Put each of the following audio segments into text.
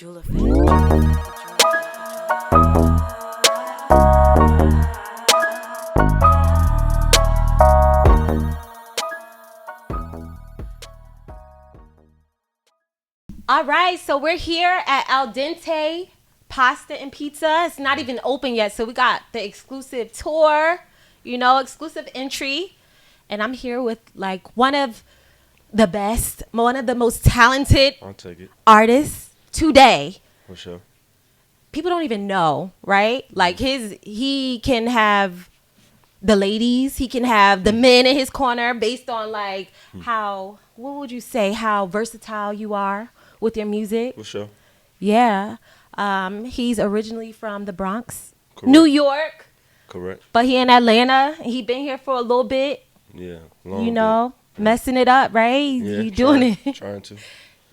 Jewel effect. All right, so we're here at Al Dente Pasta and Pizza. It's not even open yet, so we got the exclusive tour, exclusive entry. And I'm here with like one of the best, one of the most talented I'll take it. artists today. For sure. People don't even know, right? Like he can have the ladies, he can have the men in his corner based on like how versatile you are with your music. For sure. Yeah. He's originally from the Bronx, Correct. New York, Correct. but he in Atlanta. He been here for a little bit, Yeah. Long bit. messing it up, right? Yeah, You doing it. Trying to.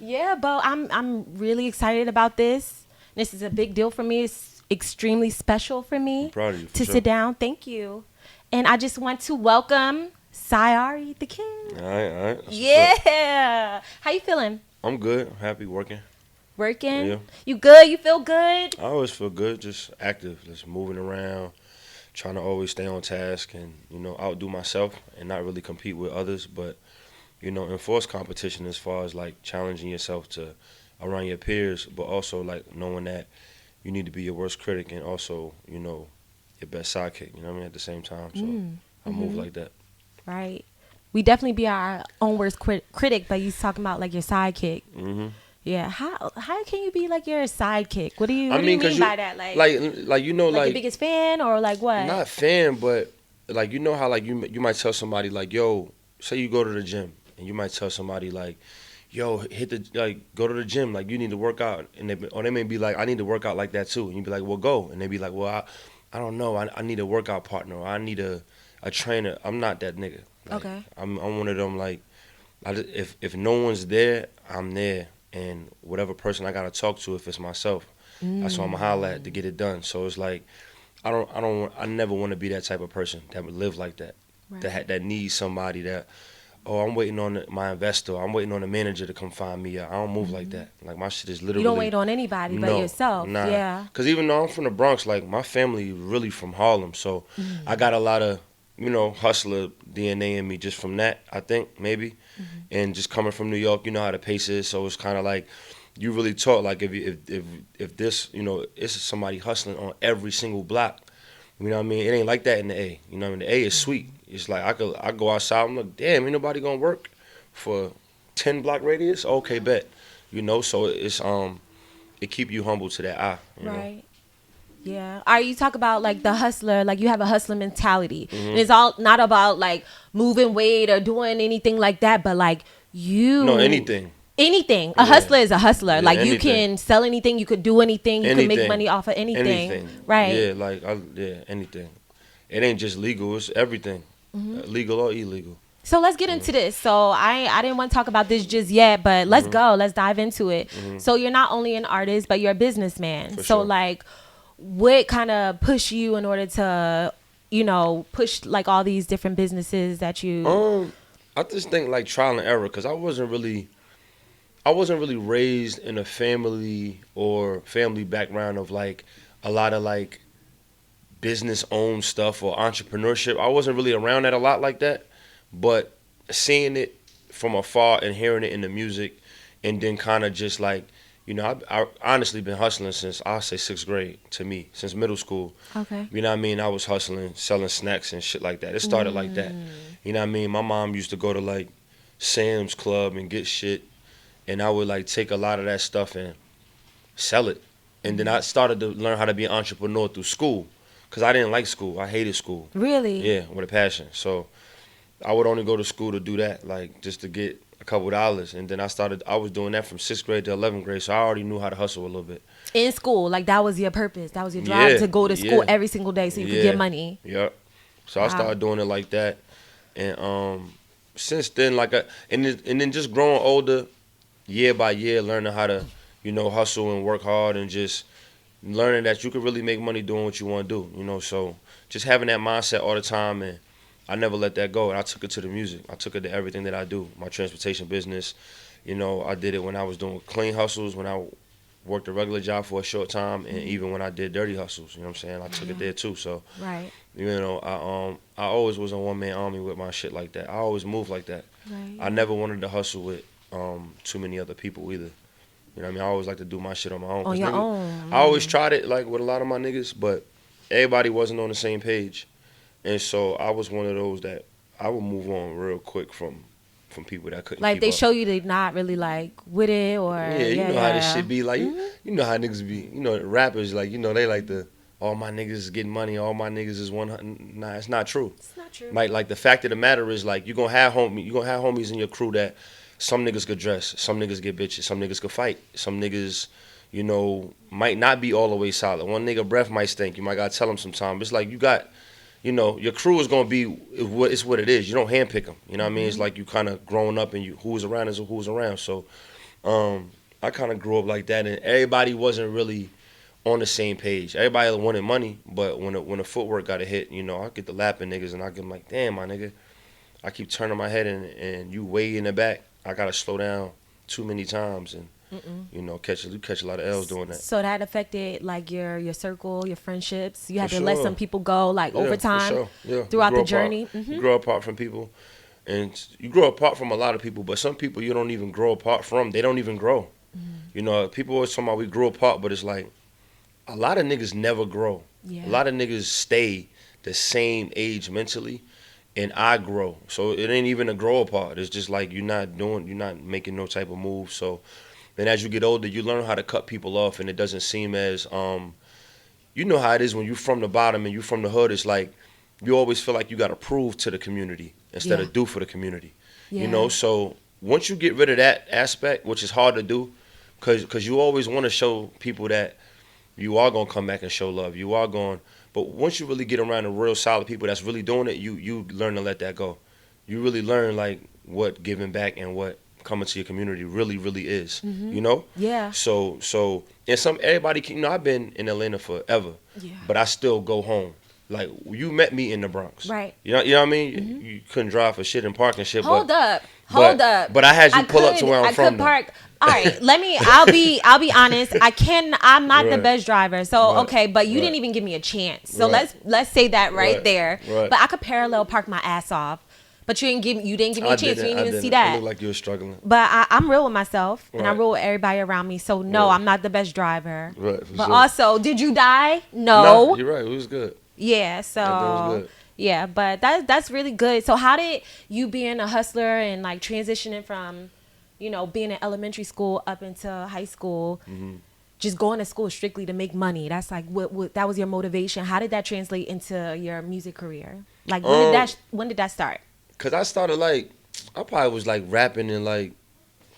Yeah, but I'm really excited about this. This is a big deal for me. It's extremely special for me I'm proud of you. to sit down. Thank you. And I just want to welcome Sy Ari Da Kid. All right. Yeah. How you feeling? I'm good. I'm happy working. Working? Yeah. You good? You feel good? I always feel good, just active, just moving around, trying to always stay on task and, outdo myself and not really compete with others, but, enforce competition as far as like challenging yourself to around your peers, but also like knowing that you need to be your worst critic and also, your best sidekick, at the same time. So I move like that. Right. We definitely be our own worst critic, but you talking about like your sidekick. Mm-hmm. Yeah. How can you be like your sidekick? What do you mean by that? Like your biggest fan or like what? Not fan, but like how like you might tell somebody like, yo, say you go to the gym and you might tell somebody like, yo, go to the gym, like you need to work out, and they may be like, I need to work out like that too, and you be like, well, go, and they be like, well, I don't know, I need a workout partner, or I need a trainer. I'm not that nigga. Like, Okay. I'm one of them like, if no one's there, I'm there, and whatever person I gotta talk to, if it's myself, that's what I'm gonna holler at to get it done. So it's like, I never want to be that type of person that would live like that, Right. that needs somebody that. Oh, I'm waiting on my investor. I'm waiting on the manager to come find me. I don't move like that. Like, my shit is literally... You don't wait on anybody but yourself. Nah. Yeah. Because even though I'm from the Bronx, like, my family really from Harlem. So I got a lot of, hustler DNA in me just from that, I think, maybe. And just coming from New York, you know how the pace is. So it's kind of like, you really taught, like, if this, it's somebody hustling on every single block. You know what I mean? It ain't like that in the A. You know what I mean? The A is sweet. It's like I go outside, I'm like, damn, ain't nobody gonna work for 10 block radius? Okay, bet. So it's it keep you humble to that eye. Right. Yeah. Are you talk about like the hustler, like you have a hustler mentality. And it's all not about like moving weight or doing anything like that, but like anything. Anything. A hustler is a hustler. Yeah, like anything. You can sell anything, you could do anything, you can make money off of anything. Right. Yeah, like anything. It ain't just legal, it's everything. Legal or illegal. So let's get into this. So I didn't want to talk about this just yet, but let's go. Let's dive into it. So you're not only an artist, but you're a businessman. For so sure. like what kind of push you in order to, push like all these different businesses that you I just think like trial and error, because I wasn't really raised in a family background of like a lot of like business owned stuff or entrepreneurship. I wasn't really around that a lot like that, but seeing it from afar and hearing it in the music, and then kind of just like, I honestly been hustling since I'll say 6th grade to me, since middle school. Okay. You know what I mean? I was hustling, selling snacks and shit like that. It started like that. You know what I mean? My mom used to go to like Sam's Club and get shit, and I would like take a lot of that stuff and sell it. And then I started to learn how to be an entrepreneur through school, because I didn't like school. I hated school. Really? Yeah, with a passion. So I would only go to school to do that, like just to get a couple dollars. And then I was doing that from 6th grade to 11th grade, so I already knew how to hustle a little bit. In school, like that was your purpose. That was your drive to go to school every single day so you could get money. Yep. So I started doing it like that. And since then, and then just growing older, year by year, learning how to, hustle and work hard, and just learning that you could really make money doing what you want to do, so just having that mindset all the time, and I never let that go, and I took it to the music. I took it to everything that I do, my transportation business. I did it when I was doing clean hustles, when I worked a regular job for a short time, and even when I did dirty hustles, you know what I'm saying, I took it Yeah. there too. So Right. you know, I always was a one man army with my shit like that. I always moved like that. Right. I never wanted to hustle with too many other people either. You know what I mean? I always like to do my shit on my own. On Cause your niggas, own. I always tried it like with a lot of my niggas, but everybody wasn't on the same page. And so I was one of those that I would move on real quick from people that couldn't Like keep they up. show you they not really like with it or Yeah, you yeah, know how this yeah. shit be. Like, Mhm. you know how niggas be. You know, rappers, like, you know, they like the, all my niggas is getting money, all my niggas is 100. Nah, it's not true. It's not true. Like the fact of the matter is, like, you gonna have homies in your crew that some niggas could dress, some niggas get bitches, some niggas could fight, some niggas, you know, might not be all the way solid. One nigga breath might stink. You might gotta tell him sometime. It's like you got, you know, your crew is gonna be what it is. You don't handpick them. You know what I mean? It's like you kind of growing up and you who's around is who's around. So, I kind of grew up like that, and everybody wasn't really on the same page. Everybody wanted money, but when the footwork got a hit, you know, I get the lapping niggas, and I get them like, damn, my nigga, I keep turning my head, and you way in the back. I gotta slow down too many times, and you know, you catch a lot of L's doing that. So that affected like your circle, your friendships. You had For to let sure. some people go like Yeah, over for time sure. Yeah, throughout the journey. You grow apart from people, and you grow apart from a lot of people. But some people you don't even grow apart from. They don't even grow. You know, people always talking about we grew apart, but it's like a lot of niggas never grow. Yeah. A lot of niggas stay the same age mentally, and I grow. So it ain't even a grow apart. It's just like you're not making no type of move. So then as you get older, you learn how to cut people off, and it doesn't seem as you know how it is when you from the bottom and you from the hood. It's like you always feel like you got to prove to the community instead Yeah. of do for the community. Yeah. You know, so once you get rid of that aspect, which is hard to do, cause you always want to show people that you are gonna come back and show love. You are going, but once you really get around the real solid people that's really doing it, you learn to let that go. You really learn like what giving back and what coming to your community really is. You know. Yeah. So and everybody you know I've been in Atlanta forever, Yeah. but I still go home. Like you met me in the Bronx, Right. You know what I mean. You couldn't drive for shit and park and shit. Hold but, Hold up. But I had you pull up to where I'm I from. could park. All right, I'll be honest. I'm not the Right. best driver. So, Right. okay, but you Right. didn't even give me a chance. So Right. let's say that right Right. there. Right. But I could parallel park my ass off. But you didn't give me a chance. You didn't even see It that. looked like you were struggling. But I'm real with myself, and I Right. real with everybody around me. So no, Right. I'm not the best driver. Right, for But sure. also, did you die? No. Nah, you're right. It was good. Yeah. So Everything was good. yeah, but that's really good. So how did you being a hustler and like transitioning from, you know, being in elementary school up into high school, just going to school strictly to make money? That's like what that was your motivation. How did that translate into your music career? Like when did that start? Cause I started like I probably was like rapping in like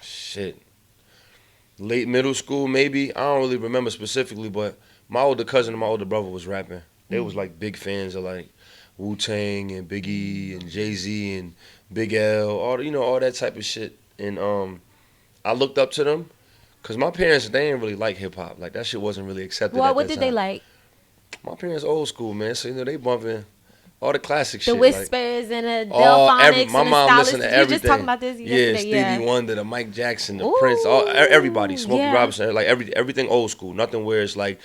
shit late middle school maybe. I don't really remember specifically, but my older cousin and my older brother was rapping. They was like big fans of like Wu-Tang and Biggie and Jay-Z and Big L, all that type of shit. And I looked up to them because my parents, they didn't really like hip hop. Like that shit wasn't really accepted. Well, at what that did they time. like? My parents old school, man. So they bumping all the classic The shit. Whispers and the All Delphonics my and the mom Stylists. listened to We were everything. just talking about this yesterday. Yeah, Stevie Wonder, the Mike Jackson, the Prince, everybody, Smokey yeah. Robinson, like everything old school. Nothing where it's like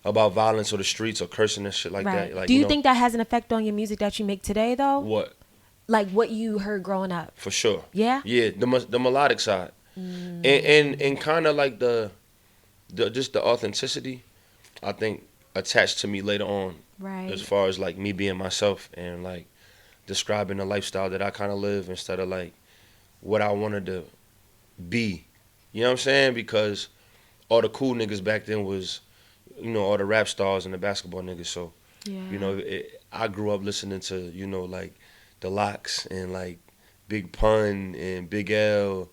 about violence or the streets or cursing and shit like Right. that. Like, Do you know, think that has an effect on your music that you make today, though? what? Like what you heard growing up? For sure. Yeah? Yeah, the melodic side, and kind of like the just the authenticity, I think attached to me later on, Right. as far as like me being myself and like describing the lifestyle that I kind of live instead of like what I wanted to be. You know what I'm saying? Because all the cool niggas back then was, all the rap stars and the basketball niggas. So, Yeah. I grew up listening to, like the Locks and like Big Pun and Big L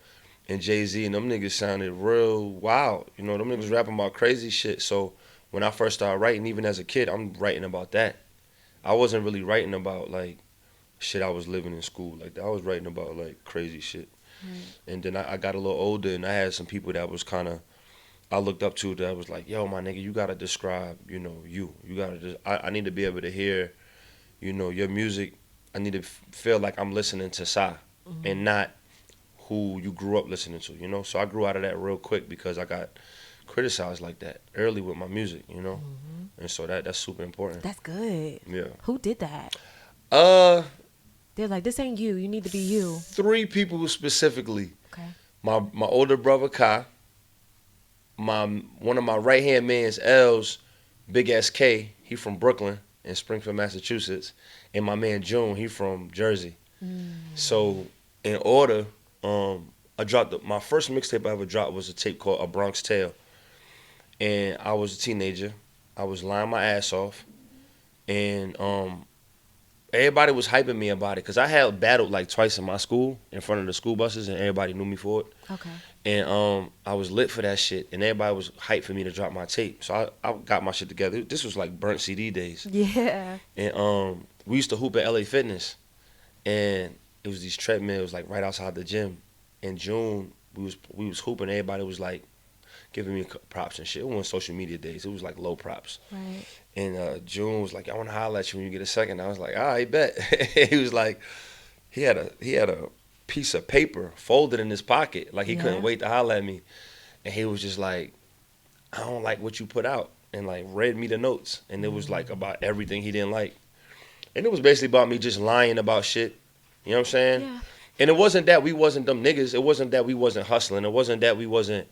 and Jay-Z, and them niggas sounded real wild. Them niggas rapping about crazy shit. So when I first started writing, even as a kid, I'm writing about that. I wasn't really writing about like shit I was living in school like that. I was writing about like crazy shit. And then I got a little older, and I had some people that was kind of I looked up to that was like, yo, my nigga, you gotta describe, you gotta. I need to be able to hear, your music. I need to feel like I'm listening to Sy, and not who you grew up listening to. So I grew out of that real quick because I got criticized like that early with my music, you know, and so that's super important. That's good. Yeah. Who did that? Uh, They're like, this ain't you. You need to be you. 3 people specifically. Okay. My older brother Kai, one of my right hand man's L's, Big SK. He from Brooklyn in Springfield, Massachusetts, and my man June. He from Jersey. So in order, I dropped my first mixtape I ever dropped was a tape called A Bronx Tale, and I was a teenager. I was lying my ass off, and everybody was hyping me about it because I had battled like twice in my school in front of the school buses, and everybody knew me for it. Okay. And I was lit for that shit, and everybody was hyped for me to drop my tape. So I got my shit together. This was like burnt CD days. Yeah. And we used to hoop at LA Fitness, and it was these treadmills like right outside the gym. In June, we was hooping. Everybody was like giving me props and shit. It wasn't social media days. It was like low props. Right. And June was like, "I want to holler at you when you get a second." I was like, "All right, bet." He was like, he had a piece of paper folded in his pocket, like he couldn't wait to holler at me, and he was just like, "I don't like what you put out," and like read me the notes, and it was like about everything he didn't like, and it was basically about me just lying about shit. You know what I'm saying? Yeah. And it wasn't that we wasn't them niggas. It wasn't that we wasn't hustling. It wasn't that we wasn't,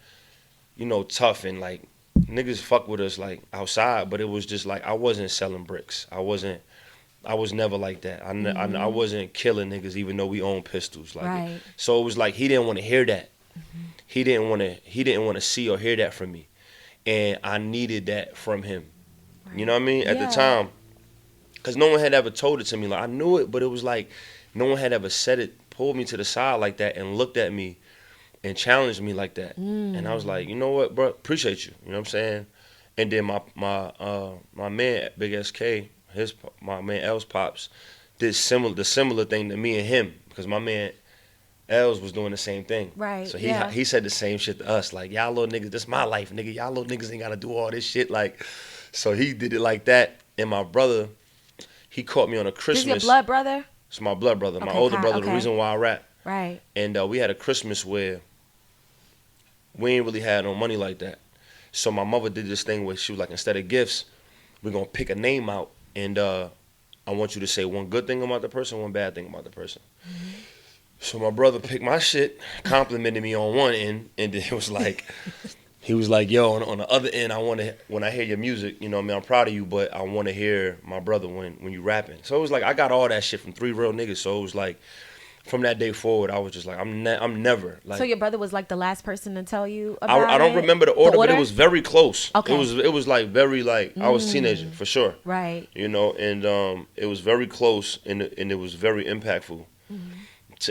tough and like niggas fuck with us like outside. But it was just like I wasn't selling bricks. I was never like that. I wasn't killing niggas even though we own pistols. Like Right. so it was like he didn't want to hear that. He didn't want to see or hear that from me, and I needed that from him. Right. You know what I mean? At the time, because no one had ever told it to me. Like I knew it, but it was like no one had ever said it, pulled me to the side like that, and looked at me and challenged me like that. And I was like, you know what, bro? Appreciate you. You know what I'm saying? And then my man Big SK, my man L's pops, did the similar thing to me and him because my man L's was doing the same thing. Right. So he said the same shit to us, like y'all little niggas, this my life, nigga. Y'all little niggas ain't gotta do all this shit. Like, so he did it like that. And my brother, he caught me on a Christmas. This your blood brother? It's my blood brother, my Okay, older brother. okay. The reason why I rap. Right. And we had a Christmas where we ain't really had no money like that. So my mother did this thing where she was like, instead of gifts, we're gonna pick a name out, and I want you to say one good thing about the person, one bad thing about the person. So my brother picked my shit, complimented me on one end, and then it was like, he was like, yo, on the other end, when I hear your music, you know what I mean, I'm proud of you, but I want to hear my brother when you rapping. So it was like, I got all that shit from 3 real niggas. So it was like, from that day forward, I was just like, I'm never. Like, So your brother was like the last person to tell you about I don't it? remember the order, but it was very close. Okay. It was like very like, I was a teenager, for sure. Right. You know, and it was very close, and it was very impactful.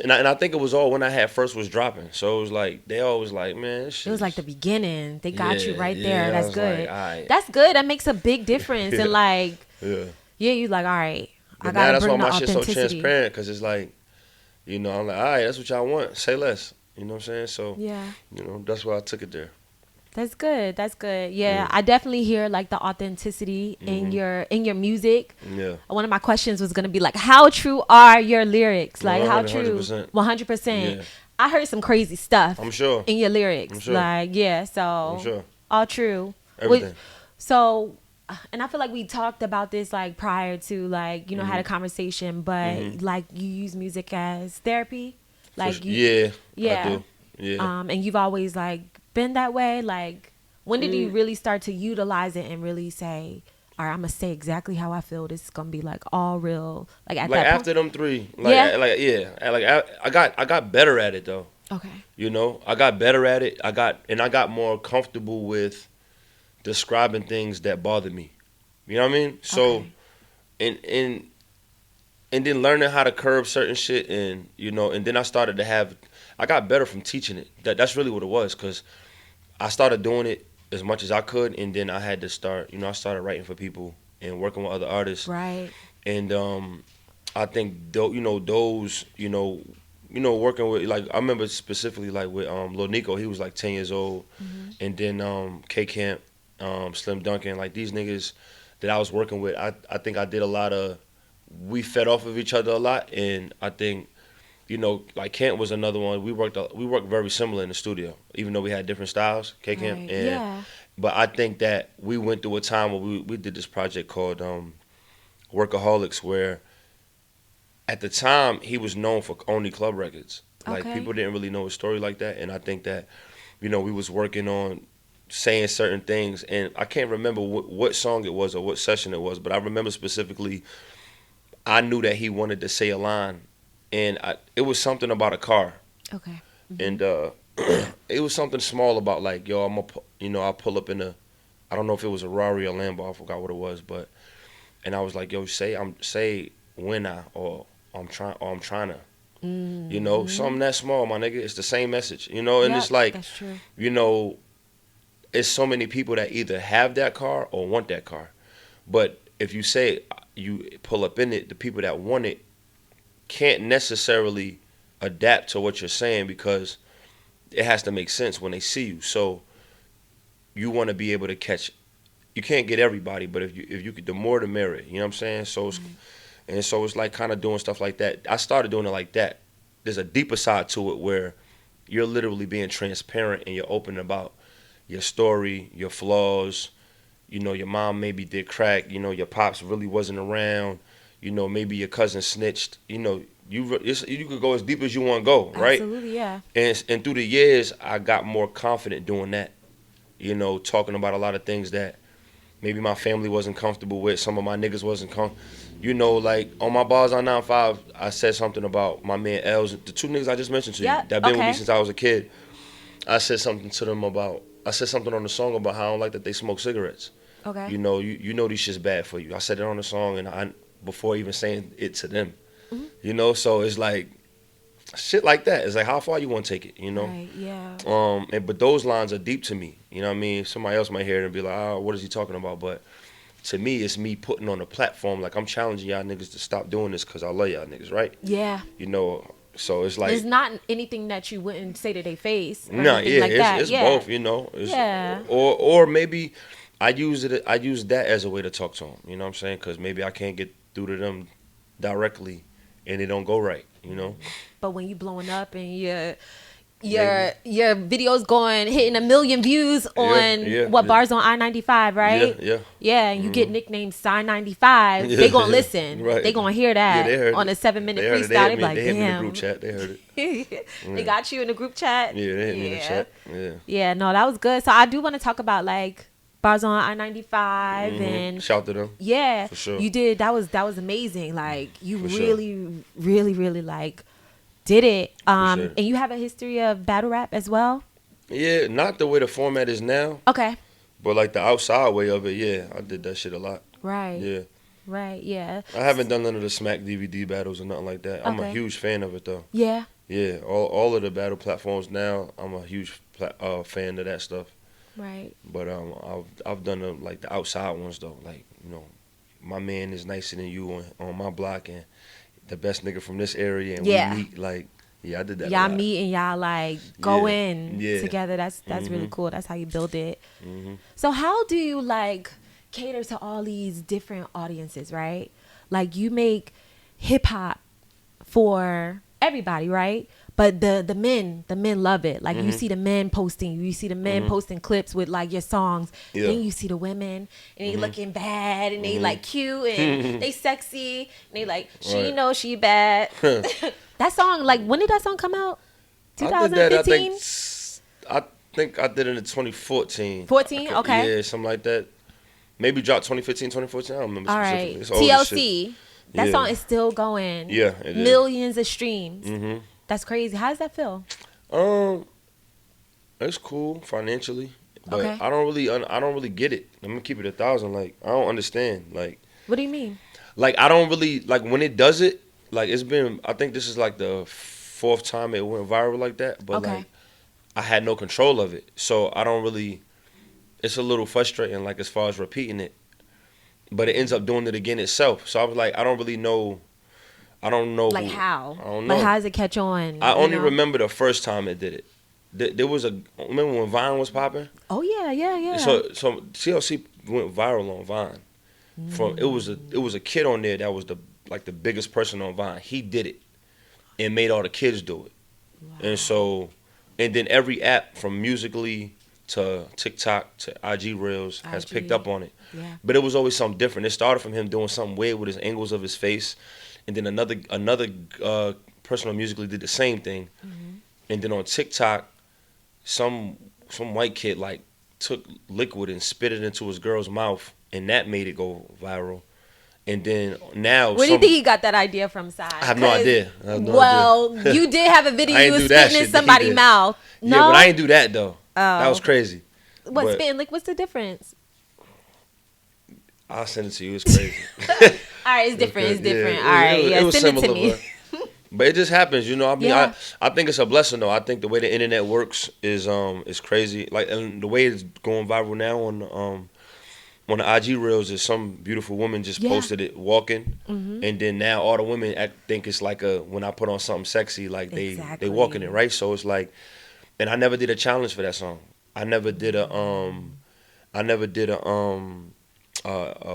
And I think it was all when I had first was dropping. So it was like, they always like, man, this shit It was like the beginning. They got you right there. I That's was good. like, all right. That's good. That makes a big difference. And like, Yeah. you like, all right, But I now gotta that's why bring the my shit's so authenticity. transparent, because it's like, you know, I'm like, all right, that's what y'all want. Say less. You know what I'm saying? So, Yeah. you know, that's why I took it there. That's good. That's good. Yeah, I definitely hear like the authenticity in your music. Yeah. One of my questions was gonna be like, how true are your lyrics? Like, how true? 100%. 100%. Yeah. I heard some crazy stuff. I'm sure. In your lyrics. I'm sure. Like, yeah. So I'm sure. all true. Everything. So, and I feel like we talked about this like prior to like, you know, had a conversation, but like you use music as therapy. Like Yeah. yeah. I do. Yeah. And you've always like been that way. Like, when did you really start to utilize it and really say, all right, I'm gonna say exactly how I feel. This is gonna be like all real. Like at like that after point. them 3. Like, I got better at it though. Okay. You know, I got better at it. I got more comfortable with describing things that bother me. You know what I mean? So, Okay. and then learning how to curb certain shit, and you know, and then I got better from teaching it. That's really what it was, because I started doing it as much as I could, and then I had to start. You know, I started writing for people and working with other artists. Right. And I think working with, like, I remember specifically like with Lil Nico, he was like 10 years old, and then K Camp, Slim Duncan, like these niggas that I was working with, I think I did a lot of, we fed off of each other a lot, and I think you know, like Kent was another one. We worked very similar in the studio, even though we had different styles. K Camp, Right. and Yeah. but I think that we went through a time where we did this project called Workaholics, where at the time he was known for only club records. Like Okay. people didn't really know his story like that, and I think that you know we was working on saying certain things, and I can't remember what song it was or what session it was, but I remember specifically I knew that he wanted to say a line, and it was something about a car, Okay. and it was something small about like, yo, I'll pull up in a, I don't know if it was a Rari or Lambo, I forgot what it was, but, and I was like, yo, say when I'm trying to, you know, something that small, my nigga, it's the same message, you know, and Yep. it's like, That's true. you know, it's so many people that either have that car or want that car, but if you say you pull up in it, the people that want it can't necessarily adapt to what you're saying because it has to make sense when they see you. So you want to be able to catch. You can't get everybody, but if you could, the more the merrier. You know what I'm saying? So it's like kind of doing stuff like that. I started doing it like that. There's a deeper side to it where you're literally being transparent and you're open about your story, your flaws. You know, your mom maybe did crack. You know, your pops really wasn't around. You know, maybe your cousin snitched. You know, you could go as deep as you want to go, right? Absolutely. Yeah. And through the years, I got more confident doing that. You know, talking about a lot of things that maybe my family wasn't comfortable with. Some of my niggas wasn't You know, like on my bars on 9-5, I said something about my man Els, the two niggas I just mentioned to you Yeah. that been with me Okay. since I was a kid. I said something to them about. I said something on the song about how I don't like that they smoke cigarettes. Okay. You know, you know these shit's bad for you. I said it on the song, and I before even saying it to them. Mhm. You know, so it's like shit like that. It's like how far you want to take it. You know. Right. Yeah. But those lines are deep to me. You know what I mean? Somebody else might hear it and be like, oh, what is he talking about? But to me, it's me putting on a platform like I'm challenging y'all niggas to stop doing this because I love y'all niggas, right? Yeah. You know, so it's like There's not anything that you wouldn't say to their face or nah, anything yeah, like that. it's Yeah. both. You know, Yeah. or maybe I use that as a way to talk to them. You know what I'm saying? Because maybe I can't get through to them directly, and it don't go right. You know. But when you blowing up and your Maybe. your videos hitting 1 million views on yeah, what yeah. bars on I-95, right? Yeah. Yeah, and you get nicknamed Sy 95, they gonna listen. Right. They gonna hear Yeah, that they heard on it. a 7-minute They heard it. freestyle. They be They like, hit me in the group damn. chat. They heard it. They got you in the group chat. Yeah, they hit me in the chat. Yeah. Yeah, no, that was good. So I do want to talk about like bars on I-95 and Shout to them. yeah, For sure. you did. That was amazing. Like you For sure. really, really, really like did it. Appreciate it. And you have a history of battle rap as well. Yeah, not the way the format is now, Okay. but like the outside way of it. Yeah, I did that shit a lot. Right. Yeah, Right. Yeah. I haven't done none of the Smack DVD battles or nothing like that. I'm a Okay. huge fan of it though. Yeah. Yeah, all of the battle platforms now, I'm a huge fan of that stuff. Right. But I've done like the outside ones though. Like you know, my man is nicer than you on my block and the best nigga from this area and Yeah. we meet like yeah I did that. a Y'all lot. meet and y'all like go Yeah. in Yeah. together. That's really cool. That's how you build it. Mhm. So how do you like cater to all these different audiences, right? Like you make hip hop for everybody, right? But the men love it. Like you see the men posting, you see the men posting clips with like your songs. Yeah. Then you see the women and they looking bad and they like cute and they sexy and they like she Right. knows she bad. That song, like when did that song come out? I did that. 2015? I think I did it in 2014. 14? Okay. Yeah, something like that. Maybe dropped 2015, 2014. I don't remember All specifically. right. It's old as shit. TLC. That Yeah. song is still going. Yeah, it is. Millions of streams. Mm-hmm. That's crazy. How does that feel? It's cool financially, but Okay. I don't really get it. I'm gonna keep it 1,000. Like I don't understand. What do you mean? Like I don't really like when it does it. Like it's been. I think this is like the 4th time it went viral like that. But Okay. like I had no control of it, so I don't really. It's a little frustrating, like as far as repeating it, but it ends up doing it again itself. So I was like, I don't really know. I don't know. Like how? I don't know. Like how does it catch on? I you only know? remember the first time it did it. There was remember when Vine was popping? Oh yeah, yeah, yeah. So TLC went viral on Vine. It was a kid on there that was the biggest person on Vine. He did it. and made all the kids do it. Wow. And so, and then every app from Musically to TikTok to IG Reels has picked IG. up on it. Yeah. But it was always something different. It started from him doing something weird with his angles of his face, and then another person on Musically did the same thing. Mm-hmm. And then on TikTok, some white kid like took liquid and spit it into his girl's mouth, and that made it go viral. And then now, Where do you think he got that idea from, Sy? I have no idea. I have no Well, idea. you did have a video I you ain't was do that spitting in shit that he somebody's did. mouth. No, Yeah, but I ain't do that though. That was Oh. crazy. What but- spitting? Like, what's the difference? I'll send it to you. It's crazy. All right, it's different. It's Yeah, different. it- All right, it yeah, was send it to similar, me. But it just happens, you know. I mean, Yeah. I think it's a blessing though. I think the way the internet works is crazy. Like, and the way it's going viral now on the IG reels is some beautiful woman just Yeah. posted it walking, Mhm. and then now all the women think it's like when I put on something sexy, like they Exactly. walking it, right? So it's like, and I never did a challenge for that song. I never did a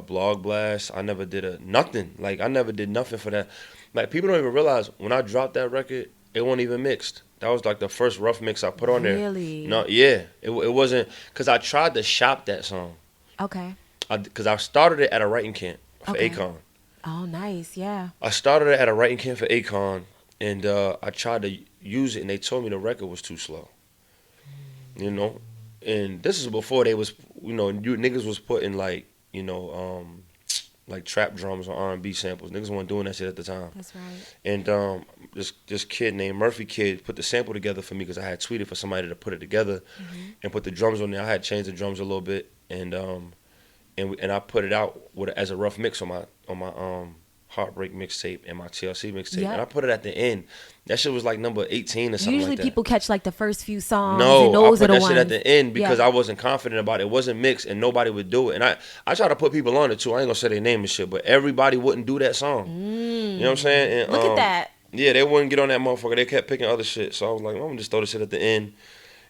blog blast. I never did nothing. Like, I never did nothing for that. Like, people don't even realize when I dropped that record, it wasn't even mixed. That was like the first rough mix I put on there. Really? No, yeah, it wasn't, because I tried to shop that song. Okay. Because I started it at a writing camp for Okay. Akon. Oh, nice. Yeah. I started it at a writing camp for Akon, and I tried to use it, and they told me the record was too slow. You know, and this is before they was, you niggas was putting like, like trap drums or R&B samples. Niggas weren't doing that shit at the time. That's right. And this kid named Murphy Kid put the sample together for me because I had tweeted for somebody to put it together and put the drums on there. I had changed the drums a little bit, and I put it out as a rough mix on my Heartbreak mixtape and my TLC mixtape, Yep. and I put it at the end. That shit was like number 18 or something Usually like that. people catch like the first few songs. No, and those I are put the that ones. shit at the end because Yeah. I wasn't confident about it. It wasn't mixed and nobody would do it. And I try to put people on it too. I ain't gonna say their name and shit, but everybody wouldn't do that song. You know what I'm saying? And, Look at that. Yeah, they wouldn't get on that motherfucker. They kept picking other shit. So I was like, I'm gonna just throw this shit at the end.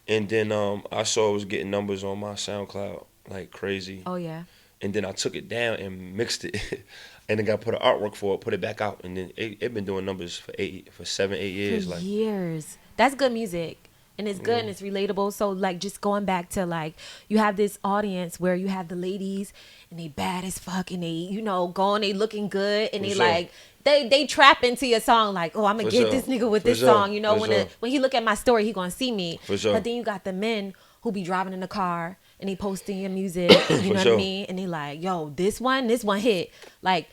And then I saw it was getting numbers on my SoundCloud like crazy. Oh yeah. And then I took it down and mixed it. And then got put an artwork for it, put it back out, and then it been doing numbers for 7, 8 years. For Like, years. That's good music. And it's good and it's relatable. So like just going back to like you have this audience where you have the ladies and they bad as fuck and they, going, they looking good and For they sure. like they trap into your song like, oh, I'm gonna For get sure. this nigga with For this sure. song. For When sure. when he look at my story, he gonna see me. For sure. But then you got the men who be driving in the car and they posting your music, you know what sure. I mean? And they like, yo, this one hit. Like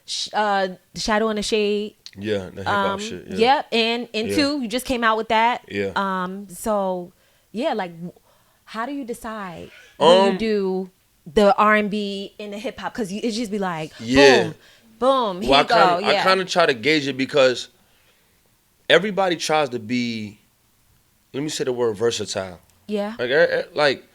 Shadow in the Shade. yeah, the hip hop shit. Yeah. Yep, and Yeah. two, you just came out with that. Yeah. So yeah, like, how do you decide when you do the R&B and the hip hop? Because it just be like, Yeah. boom, boom, here Well, you go. Yeah. I kind of try to gauge it because everybody tries to be, let me say the word versatile. Yeah. Like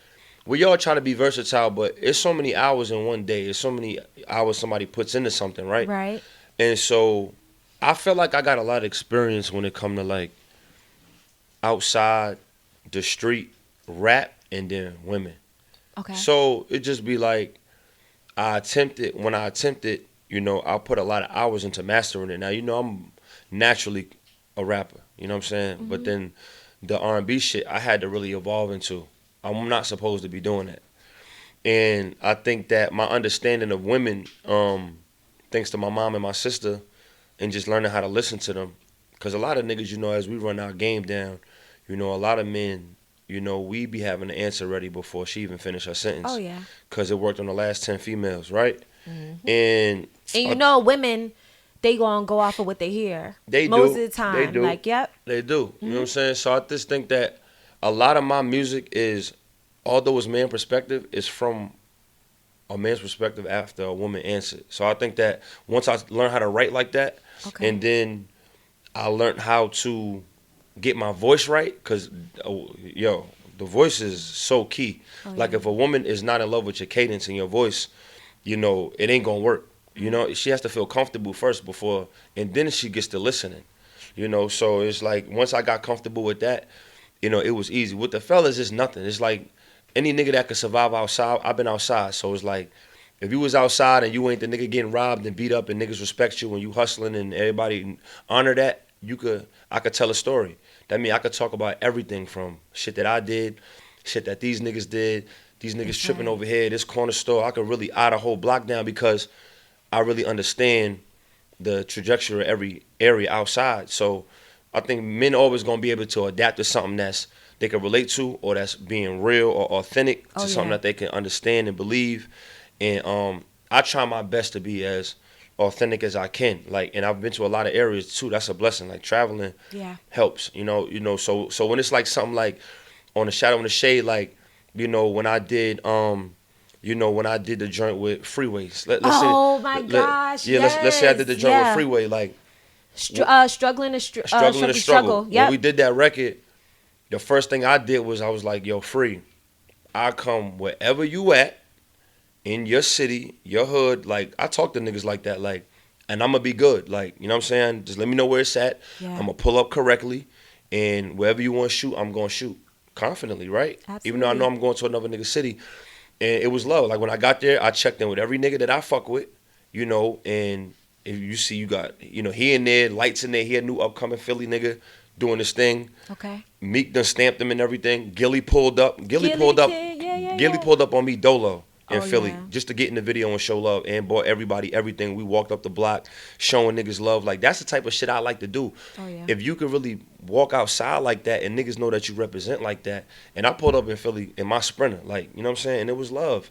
we all try to be versatile, but it's so many hours in one day. It's so many hours somebody puts into something, right? Right. And so I feel like I got a lot of experience when it come to like outside the street rap and then women. Okay. So it just be like when I attempted, I put a lot of hours into mastering it. Now, I'm naturally a rapper, you know what I'm saying? Mm-hmm. But then the R&B shit I had to really evolve into. I'm not supposed to be doing that. And I think that my understanding of women, thanks to my mom and my sister, and just learning how to listen to them. Because a lot of niggas, as we run our game down, a lot of men, we be having the answer ready before she even finish her sentence. Oh yeah. Because it worked on the last 10 females, right? Mm-hmm. And women, they gonna go off of what they hear. They most do. of the time. They do. Like, yep. they do. You know what I'm saying? So I just think that a lot of my music is, although it's man perspective, is from a man's perspective after a woman answered. So I think that once I learned how to write like that, Okay. and then I learned how to get my voice right, because, the voice is so key. Oh, Like, yeah. if a woman is not in love with your cadence and your voice, it ain't gonna work. She has to feel comfortable first before, and then she gets to listening. So it's like, once I got comfortable with that, it was easy. With the fellas, it's nothing. It's like any nigga that could survive outside, I've been outside. So it's like, if you was outside and you ain't the nigga getting robbed and beat up and niggas respect you and you hustling and everybody honor that, I could tell a story. That means I could talk about everything from shit that I did, shit that these niggas did, these niggas tripping over here, this corner store. I could really eye the whole block down because I really understand the trajectory of every area outside. So I think men always gonna be able to adapt to something that's they can relate to or that's being real or authentic to something that they can understand and believe. And I try my best to be as authentic as I can. Like, and I've been to a lot of areas too. That's a blessing. Like traveling helps. So when it's like something like on the Shadow and the Shade, like when I did when I did the joint with Freeways. Gosh. Let's say I did the joint with Freeway. Like struggling to struggle. When we did that record, the first thing I did was I was like, yo, Free, I come wherever you at in your city, your hood. Like I talk to niggas like that, like, and I'm gonna be good. Like, you know what I'm saying? Just let me know where it's at. I'm gonna pull up correctly, and wherever you want to shoot, I'm gonna shoot confidently, right? Absolutely. Even though I know I'm going to another nigga city. And it was love. Like when I got there, I checked in with every nigga that I fuck with, and if you see you got, he in there, Lights in there, he had a new upcoming Philly nigga doing this thing. Okay. Meek done stamped him and everything. Gilly pulled up. Gilly pulled up on me Dolo in Philly just to get in the video and show love and bought everybody everything. We walked up the block showing niggas love. Like that's the type of shit I like to do. If you could really walk outside like that and niggas know that you represent like that. And I pulled up in Philly in my Sprinter, like, you know what I'm saying? And it was love.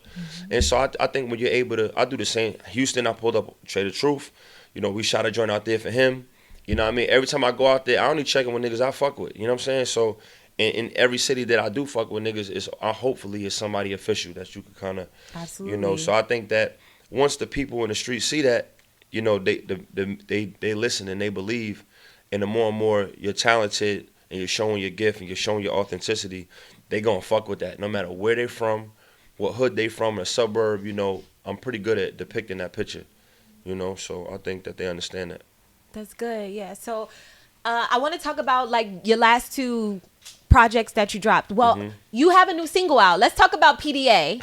And so I think when you're able to, I do the same. Houston, I pulled up Trade the Truth. We shot a joint out there for him. You know what I mean? Every time I go out there, I only check in with niggas I fuck with. You know what I'm saying? So in every city that I do fuck with niggas, hopefully it's somebody official that you could kind of, So I think that once the people in the street see that, they listen and they believe, and the more and more you're talented and you're showing your gift and you're showing your authenticity, they gonna fuck with that no matter where they from, what hood they from, a suburb. I'm pretty good at depicting that picture. So I think that they understand that. That's good. Yeah. So I want to talk about like your last two projects that you dropped. Well, you have a new single out. Let's talk about PDA.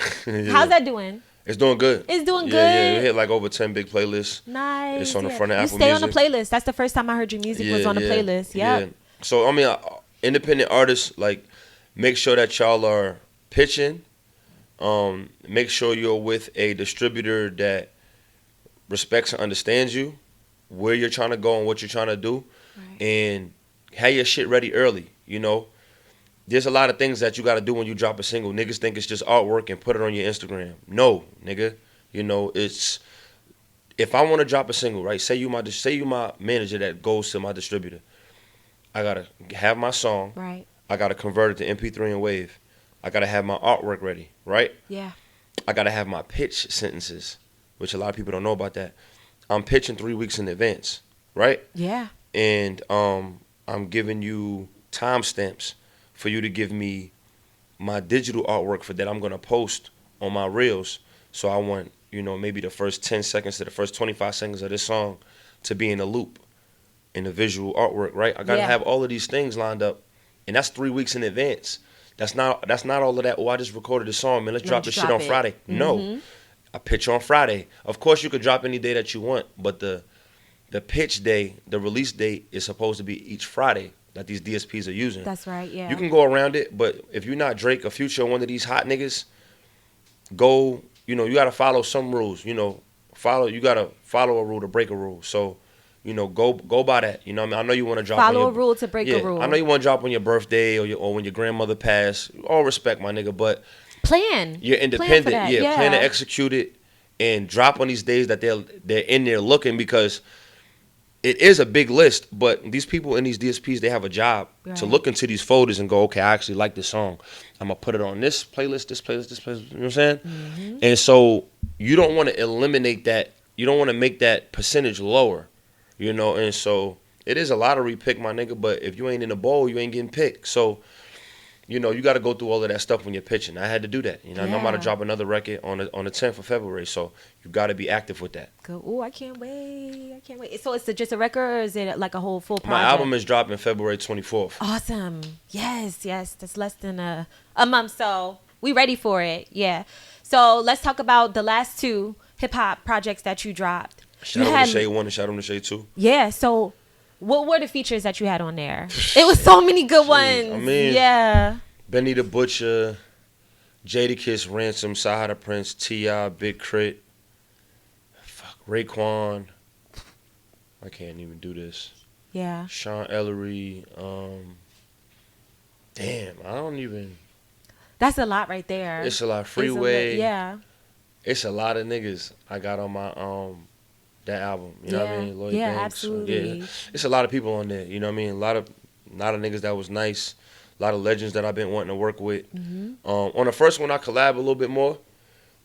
How's that doing? It's doing good. It's doing good. Yeah, we hit like over 10 big playlists. Nice. It's on the front of Apple Music. You stay Music. on the playlist. That's the first time I heard your music was on the playlist. Yeah. So I mean, independent artists, like, make sure that y'all are pitching. Make sure you're with a distributor that respects and understands you, where you're trying to go and what you're trying to do, and have your shit ready early. There's a lot of things that you got to do when you drop a single. Niggas think it's just artwork and put it on your Instagram. No, nigga. It's, if I want to drop a single, right? Say you my manager that goes to my distributor. I gotta have my song. Right. I gotta convert it to MP3 and Wave. I gotta have my artwork ready, right? Yeah. I gotta have my pitch sentences, which a lot of people don't know about that. I'm pitching 3 weeks in advance, right? Yeah. And I'm giving you timestamps for you to give me my digital artwork for that I'm gonna post on my reels. So I want, maybe the first 10 seconds to the first 25 seconds of this song to be in a loop in the visual artwork, right? I gotta have all of these things lined up, and that's 3 weeks in advance. That's not all of that. Oh, I just recorded the song, man. Let's drop this shit on Friday. No, I pitch on Friday. Of course, you could drop any day that you want, but the pitch day, the release date is supposed to be each Friday that these DSPs are using. That's right. Yeah. You can go around it, but if you're not Drake or Future, one of these hot niggas, go. You gotta follow some rules. You gotta follow a rule to break a rule. So, go by that. I know you want to drop. Follow a rule to break a rule. I know you want to drop on your birthday or when your grandmother passed. All respect, my nigga, but plan. You're independent. Plan to execute it and drop on these days that they're in there looking, because it is a big list, but these people in these DSPs, they have a job to look into these folders and go, okay, I actually like this song. I'm going to put it on this playlist, this playlist, this playlist. You know what I'm saying? And so you don't want to eliminate that. You don't want to make that percentage lower, And so it is a lottery pick, my nigga, but if you ain't in the bowl, you ain't getting picked. So, you got to go through all of that stuff when you're pitching. I had to do that. I'm about to drop another record on the 10th of February, so you got to be active with that. Good. Oh, I can't wait. So it's just a record, or is it like a whole full project? My album is dropping February 24th. Awesome. Yes. That's less than a month, so we ready for it. Yeah. So let's talk about the last two hip-hop projects that you dropped. Shadow on the Shade 1 and Shadow on the Shade 2. Yeah, so What were the features that you had on there? It was so many good ones. I mean, yeah. Benny the Butcher, Jadakiss, Ransom, Sy the Prince, T.I., Big Crit, Raekwon. I can't even do this. Yeah. Sean Ellery. Damn, I don't even. That's a lot right there. It's a lot. Freeway. Yeah. It's a lot of niggas I got on my that album. You know what I mean? Lloyd Banks. Absolutely. Yeah, it's a lot of people on there. You know what I mean? A lot of niggas that was nice. A lot of legends that I've been wanting to work with. Mm-hmm. On the first one, I collab a little bit more.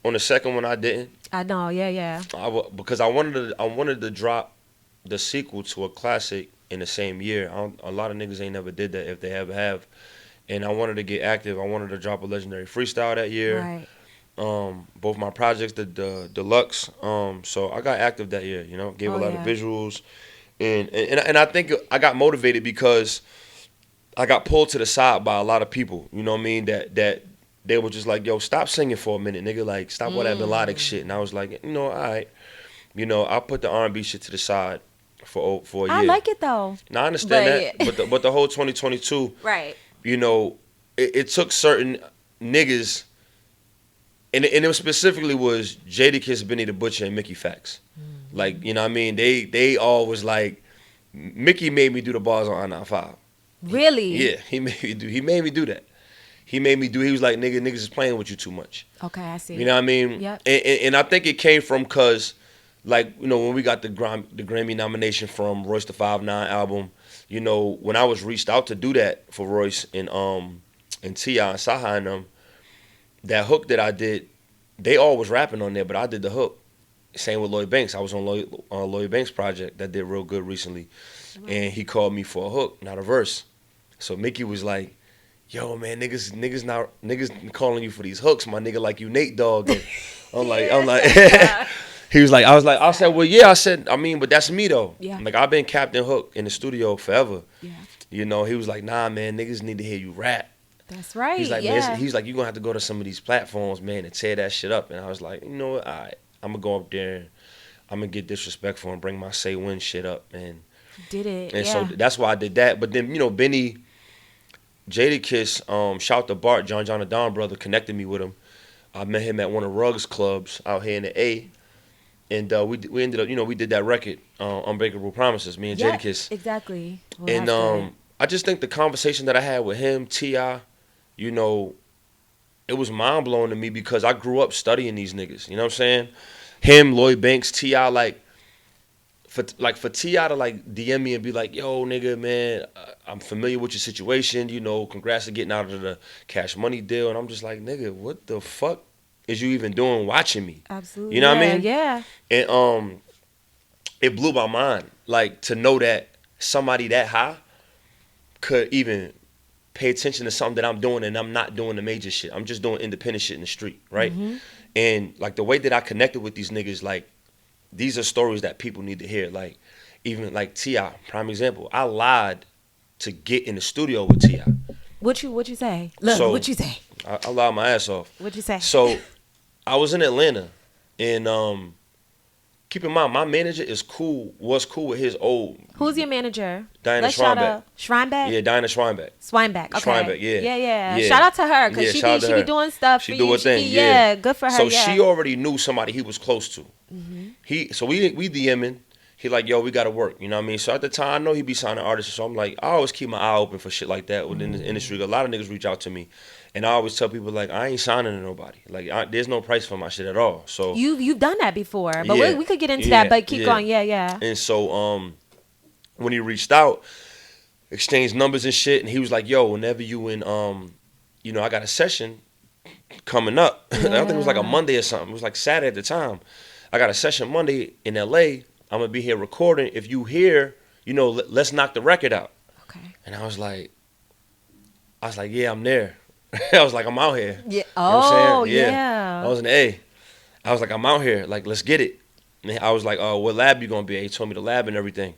On the second one, I didn't. I know. Yeah. Because I wanted to drop the sequel to a classic in the same year. A lot of niggas ain't never did that if they ever have. And I wanted to get active. I wanted to drop a legendary freestyle that year. Right. Both my projects, the deluxe. So I got active that year. You know, gave a lot of visuals, and I think I got motivated because I got pulled to the side by a lot of people. You know what I mean? That they were just like, yo, stop singing for a minute, nigga. Like, stop all that melodic shit. And I was like, you know, all right. You know, I put the R&B shit to the side for a year. I like it though. No, I understand that, but the whole 2022, right? You know, it took certain niggas, and it specifically was Jadakiss, Benny the Butcher, and Mickey Fax. Mm-hmm. Like, you know what I mean? They all was like, Mickey made me do the bars on I-95. Really? Yeah, he made me do that. He was like, niggas is playing with you too much. Okay, I see. You know what I mean? Yep. And I think it came from because, like, you know, when we got the Grammy nomination from Royce the 5'9" album, you know, when I was reached out to do that for Royce and T.I. and Saha and them, that hook that I did, they all was rapping on there, but I did the hook. Same with Lloyd Banks. I was on Lloyd Banks' project that did real good recently, and he called me for a hook, not a verse. So Mickey was like, yo, man, niggas calling you for these hooks, my nigga, like you Nate Dogg. And I'm like, he was like, I said, well, yeah, I mean, but that's me though. Yeah. Like, I've been Captain Hook in the studio forever. Yeah. You know, he was like, nah, man, niggas need to hear you rap. That's right. He's like, man, he's like, you gonna have to go to some of these platforms, man, and tear that shit up. And I was like, you know what, all right, I'm gonna go up there and I'm gonna get disrespectful and bring my Say When shit up. And did it. And so that's why I did that. But then, you know, Benny, Jadakiss, shout to Bart, John the Don brother, connected me with him. I met him at one of Ruggs clubs out here in the A. And we ended up, you know, we did that record, Unbreakable Promises, me and Jadakiss. Exactly. Well, and I just think the conversation that I had with him, T.I., you know, it was mind-blowing to me because I grew up studying these niggas. You know what I'm saying? Him, Lloyd Banks, T.I., for T.I. to like DM me and be like, yo, nigga, man, I'm familiar with your situation. You know, congrats to getting out of the Cash Money deal. And I'm just like, nigga, what the fuck is you even doing watching me? Absolutely. You know what I mean? Yeah. And it blew my mind, like, to know that somebody that high could even pay attention to something that I'm doing, and I'm not doing the major shit. I'm just doing independent shit in the street, right? Mm-hmm. And like the way that I connected with these niggas, like, these are stories that people need to hear. Like, even like T.I., prime example. I lied to get in the studio with T.I. What you say? Look, so, what you say? I lied my ass off. What you say? So I was in Atlanta, and keep in mind, my manager was cool with his old. Who's your manager? Diana Schweinbeck. Schweinbeck? Yeah, Diana Schweinbeck. Schweinbeck, okay. Schweinbeck, yeah. Yeah. Shout out to her, because she be doing stuff she for do you. Her thing, yeah, good for her, So she already knew somebody he was close to. Mm-hmm. So we DMing. He like, yo, we got to work. You know what I mean? So at the time, I know he be signing artists. So I'm like, I always keep my eye open for shit like that within the industry. A lot of niggas reach out to me. And I always tell people, like, I ain't signing to nobody. Like, there's no price for my shit at all. So You've done that before. But we could get into that, but keep going. Yeah. And so when he reached out, exchanged numbers and shit, and he was like, yo, whenever you in, you know, I got a session coming up. I think it was like a Monday or something. It was like Saturday at the time. I got a session Monday in L.A. I'm going to be here recording. If you here, you know, let's knock the record out. Okay. And I was like, yeah, I'm there. I was like, I'm out here. Yeah. You know what I'm saying? Yeah. I was in the A. I was like, I'm out here. Like, let's get it. And I was like, oh, what lab you going to be at? He told me the lab and everything.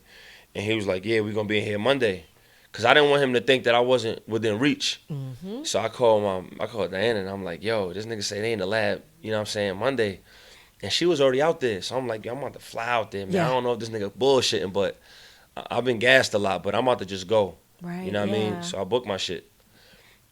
And he was like, yeah, we're going to be in here Monday. Because I didn't want him to think that I wasn't within reach. Mm-hmm. So I called Diana, and I'm like, yo, this nigga say they in the lab, you know what I'm saying, Monday. And she was already out there. So I'm like, yo, I'm about to fly out there, man. Yeah. I don't know if this nigga bullshitting, but I've been gassed a lot, but I'm about to just go. Right. You know what I mean? So I booked my shit.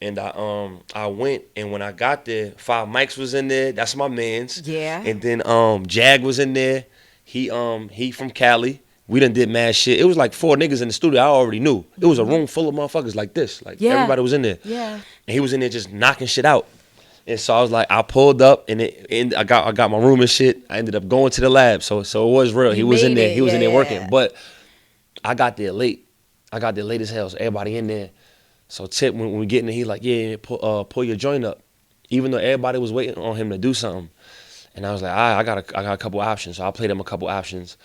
And I went, and when I got there, Five Mics was in there. That's my man's. Yeah. And then Jag was in there. He from Cali. We done did mad shit. It was like 4 niggas in the studio I already knew. It was a room full of motherfuckers like this. Like everybody was in there. Yeah. And he was in there just knocking shit out. And so I was like, I pulled up, and I got my room and shit. I ended up going to the lab. So it was real. He was in there. He was in there working. But I got there late. I got there late as hell. So everybody in there. So Tip, when we get in there, he like, yeah, pull your joint up. Even though everybody was waiting on him to do something. And I was like, all right, I got a couple options. So I played him a couple options.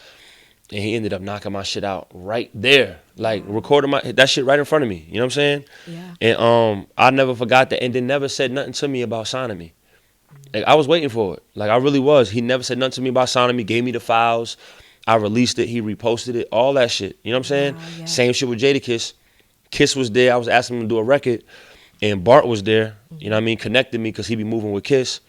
And he ended up knocking my shit out right there. Like, recording that shit right in front of me. You know what I'm saying? Yeah. And I never forgot that. And then never said nothing to me about signing me. Like, I was waiting for it. Like, I really was. He never said nothing to me about signing me. Gave me the files. I released it. He reposted it. All that shit. You know what I'm saying? Wow, yeah. Same shit with Jadakiss. Kiss was there. I was asking him to do a record. And Bart was there. You know what I mean? Connected me because he be moving with Kiss.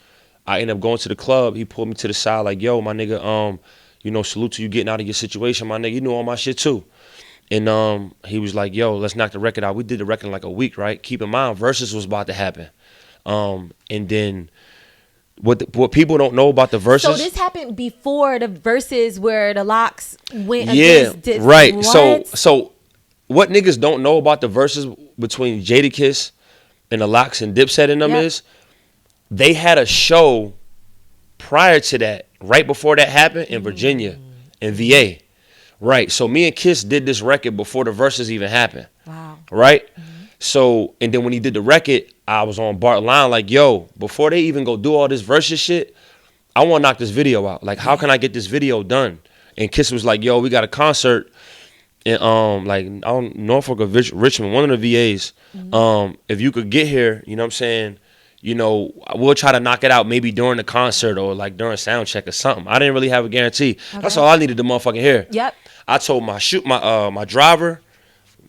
I ended up going to the club. He pulled me to the side like, yo, my nigga, you know, salute to you getting out of your situation, my nigga. You knew all my shit too. And he was like, yo, let's knock the record out. We did the record in like a week, right? Keep in mind, Versus was about to happen. And then what people don't know about the Versus. So this happened before the Versus where the Locks went against. Yeah, right. What? So what niggas don't know about the Versus between Jadakiss and the Locks and Dipset and them is they had a show prior to that, right before that happened in Virginia, in VA. Right. So me and Kiss did this record before the Verses even happened. Wow. Right? So, and then when he did the record, I was on Bart line like, yo, before they even go do all this Versus shit, I want to knock this video out. Like, how can I get this video done? And Kiss was like, yo, we got a concert in like Norfolk or Richmond, one of the VAs. If you could get here, you know what I'm saying? You know, we'll try to knock it out maybe during the concert or like during sound check or something. I didn't really have a guarantee. Okay. That's all I needed to motherfucking hear. Yep. I told my driver,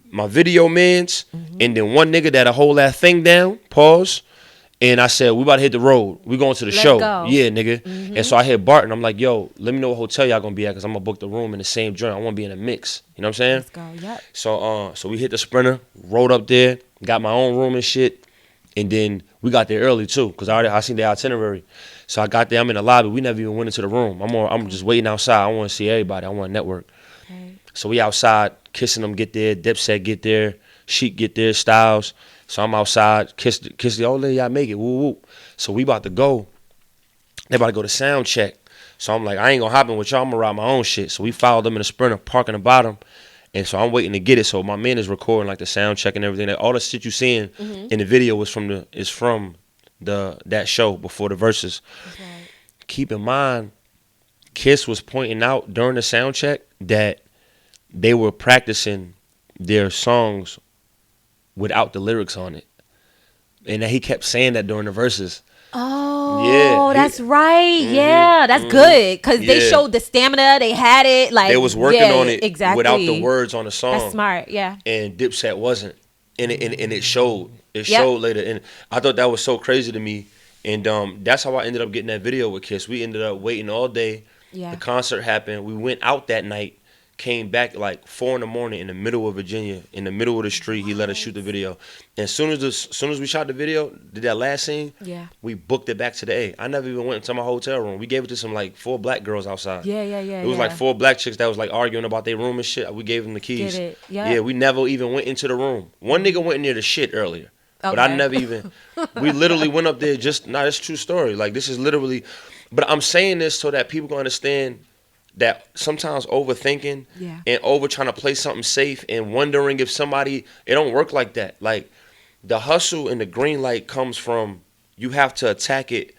my video mans, and then one nigga that'll hold that thing down, pause. And I said, we about to hit the road. We going to the show. Go. Yeah, nigga. And so I hit Bart and I'm like, yo, let me know what hotel y'all gonna be at because I'm gonna book the room in the same joint. I wanna be in a mix. You know what I'm saying? Let's go, yep. So we hit the Sprinter, rode up there, got my own room and shit. And then we got there early too, because I seen the itinerary. So I got there, I'm in the lobby. We never even went into the room. I'm just waiting outside. I want to see everybody. I want to network. Okay. So we outside, kissing them get there, Dipset get there, Sheik get there, Styles. So I'm outside, kiss the old lady, y'all make it, woo woo. So we about to go. They about to go to sound check. So I'm like, I ain't gonna hop in with y'all, I'm gonna ride my own shit. So we followed them in the Sprinter, parking the bottom. And so I'm waiting to get it. So my man is recording like the sound check and everything. All the shit you seeing in the video is from that show before the Verses. Okay. Keep in mind, Kiss was pointing out during the sound check that they were practicing their songs without the lyrics on it. And that he kept saying that during the Verses. Oh, yeah, that's right. Yeah, that's good because they showed the stamina. They had it. Like they was working on it exactly without the words on the song. That's smart. Yeah. And Dipset wasn't, and it showed. It showed later, and I thought that was so crazy to me. And that's how I ended up getting that video with Kiss. We ended up waiting all day. Yeah. The concert happened. We went out that night. Came back like 4 a.m. in the middle of Virginia, in the middle of the street. He let us shoot the video. And as soon as we shot the video, did that last scene, we booked it back to the A. I never even went into my hotel room. We gave it to some like 4 black girls outside. Yeah. It was like 4 black chicks that was like arguing about their room and shit. We gave them the keys. Did it? Yeah, we never even went into the room. One nigga went in there to shit earlier. Okay. But I never even, we literally went up there it's a true story. Like this is literally, but I'm saying this so that people can understand that sometimes overthinking and over trying to play something safe and wondering if somebody, it don't work like that. Like the hustle and the green light comes from, you have to attack it.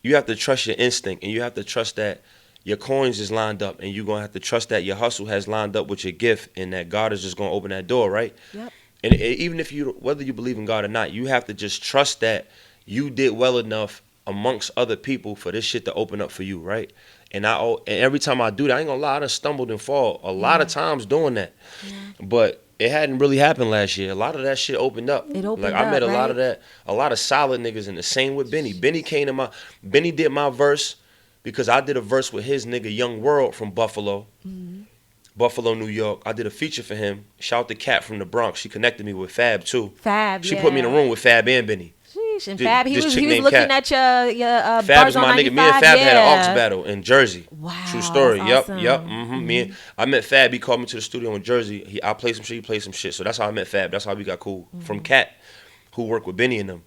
You have to trust your instinct and you have to trust that your coins is lined up and you're going to have to trust that your hustle has lined up with your gift and that God is just going to open that door, right? Yep. And even if whether you believe in God or not, you have to just trust that you did well enough amongst other people for this shit to open up for you, right? And every time I do that, I ain't gonna lie, I done stumbled and fall a lot of times doing that. Yeah. But it hadn't really happened last year. A lot of that shit opened up. It opened up, I met a right? lot of that, a lot of solid niggas, and the same with Benny. Benny did my verse because I did a verse with his nigga Young World from Buffalo. Mm-hmm. Buffalo, New York. I did a feature for him. Shout out to Kat from the Bronx. She connected me with Fab too. Fab, She put me in a room with Fab and Benny. Sheesh, and Fab, he This was chick named looking Kat. at your Fab bars is on my 95. nigga. Me and Fab had an yeah. aux battle in Jersey. Wow, True story. that's Yep. awesome. Me and I met Fab. He called me to the studio in Jersey. I played some shit. He played some shit. So that's how I met Fab. That's how we got cool. From Kat, who worked with Benny and them.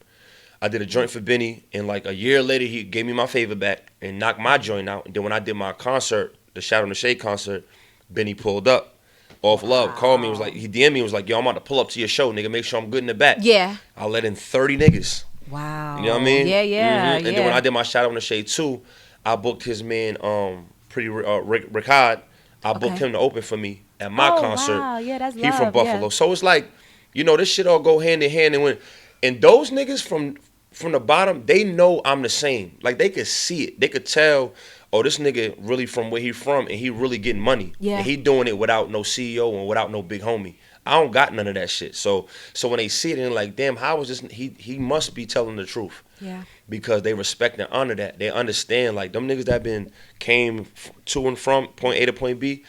I did a joint for Benny, and like a year later, he gave me my favor back and knocked my joint out. And then when I did my concert, the Shadow in the Shade concert, Benny pulled up. Off love, called me, was like, he DM'd me, was like, yo, I'm about to pull up to your show, nigga, make sure I'm good in the back. Yeah. I let in 30 niggas. Wow. You know what I mean? Yeah. And then when I did my Shadow in the Shade 2, I booked his man, Ricard. I booked him to open for me at my concert. Wow. Yeah, that's He love. from Buffalo. Yeah. So it's like, you know, this shit all go hand in hand. And those niggas from the bottom, they know I'm the same. Like, they could see it. They could tell, oh, this nigga really from where he from, and he really getting money. Yeah. And he doing it without no CEO and without no big homie. I don't got none of that shit. So when they see it, and they're like, damn, how is this? He must be telling the truth. Yeah. Because they respect and honor that. They understand, like, them niggas that came to and from point A to point B.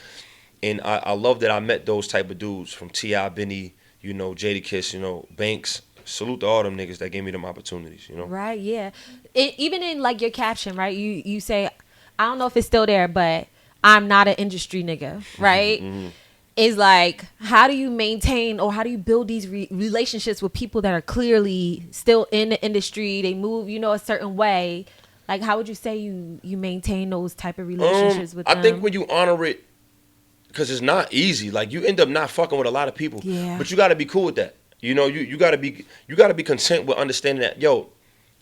And I love that I met those type of dudes from T.I., Benny, you know, Jadakiss, you know, Banks. Salute to all them niggas that gave me them opportunities, you know? Right, yeah. Even in, like, your caption, right, you say, I don't know if it's still there, but I'm not an industry nigga, right? Is like, how do you maintain or how do you build these relationships with people that are clearly still in the industry? They move, you know, a certain way. Like, how would you say you maintain those type of relationships with them? I think when you honor it, because it's not easy. Like, you end up not fucking with a lot of people. Yeah. But you got to be cool with that. You know, you got to be content with understanding that, yo,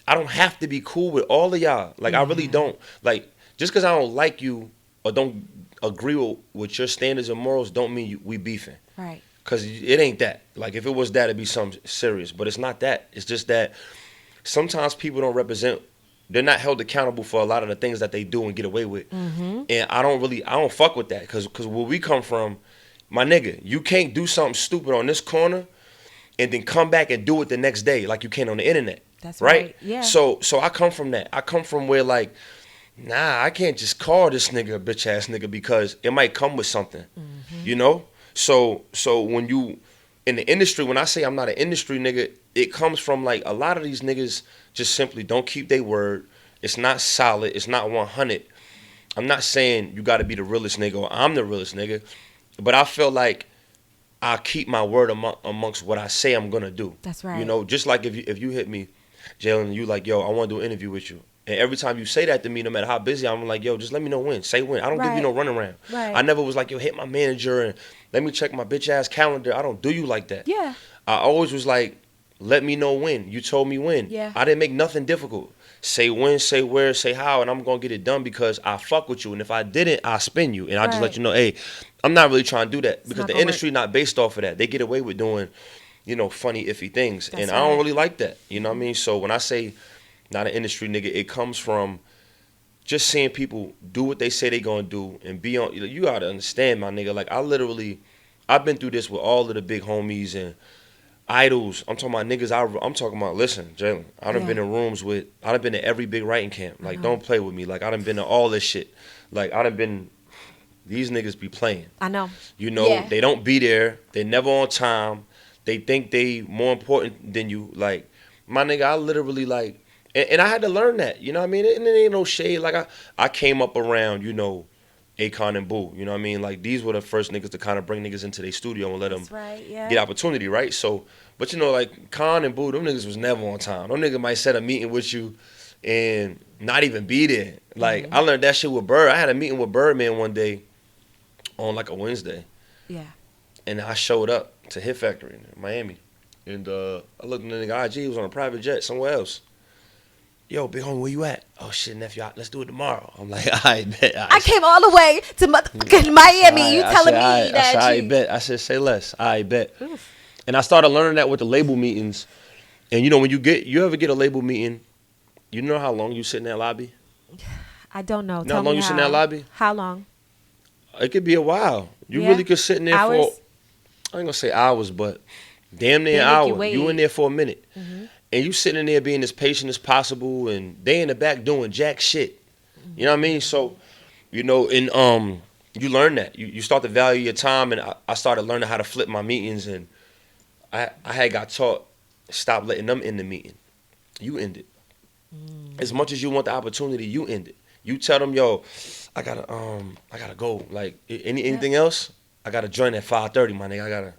I don't have to be cool with all of y'all. Like, I really don't. Like, just because I don't like you or don't agree with your standards and morals don't mean we beefing. Right. Because it ain't that. Like, if it was that, it'd be something serious. But it's not that. It's just that sometimes people don't represent, they're not held accountable for a lot of the things that they do and get away with. And I don't fuck with that. Because where we come from, my nigga, you can't do something stupid on this corner and then come back and do it the next day like you can on the internet. That's right. Yeah. So I come from that. I come from where, like, nah, I can't just call this nigga a bitch ass nigga because it might come with something. You know? So when you in the industry, when I say I'm not an industry nigga, it comes from, like, a lot of these niggas just simply don't keep their word. It's not solid. It's not 100. I'm not saying you got to be the realest nigga or I'm the realest nigga, but I feel like I keep my word amongst what I say I'm gonna do. That's right. You know, just like if you hit me, Jalen, and you like, yo, I want to do an interview with you. And every time you say that to me, no matter how busy I'm like, yo, just let me know when. Say when. I don't give you no runaround. Right. I never was like, yo, hit my manager and let me check my bitch ass calendar. I don't do you like that. Yeah. I always was like, let me know when. You told me when. Yeah. I didn't make nothing difficult. Say when, say where, say how, and I'm going to get it done because I fuck with you. And if I didn't, I'll spin you. And I just let you know, hey, I'm not really trying to do that because the industry not based off of that. They get away with doing, you know, funny, iffy things. And I don't really like that. You know what I mean? So when I say not an industry nigga, it comes from just seeing people do what they say they going to do and be on. You got to understand, my nigga. Like, I've been through this with all of the big homies and idols. I'm talking about niggas. I'm talking about, listen, Jalen, I done been in rooms with, I done been to every big writing camp. Like, don't play with me. Like, I done been to all this shit. Like, I done been, these niggas be playing. I know. You know, they don't be there. They never on time. They think they more important than you. Like, my nigga, I literally, like, and I had to learn that. You know what I mean? And it ain't no shade. Like, I came up around, you know, Akon and Boo. You know what I mean? Like, these were the first niggas to kind of bring niggas into their studio and let them get opportunity, right? So, but you know, like, Con and Boo, them niggas was never on time. Them niggas might set a meeting with you and not even be there. Like, I learned that shit with Bird. I had a meeting with Birdman one day on, like, a Wednesday. Yeah. And I showed up to Hit Factory in Miami. And I looked at the nigga IG, he was on a private jet somewhere else. Yo, big homie, where you at? Oh, shit, nephew, let's do it tomorrow. I'm like, I bet. I came all the way to motherfucking Miami. You telling me that I bet. I said, say less. I bet. Oof. And I started learning that with the label meetings. And, you know, when you ever get a label meeting, you know how long you sit in that lobby? I don't know. You know how long you sit in that lobby? How long? It could be a while. You really could sit in there for, I ain't going to say hours, but damn near an hour. You in there for a minute. Mm-hmm. And you sitting in there being as patient as possible, and they in the back doing jack shit. You know what I mean? So, you know, and you learn that. You start to value your time, and I started learning how to flip my meetings, and I had got taught, stop letting them end the meeting. You end it. As much as you want the opportunity, you end it. You tell them, yo, I gotta go. Like Yep. anything else, I gotta join at 5:30, my nigga. I gotta.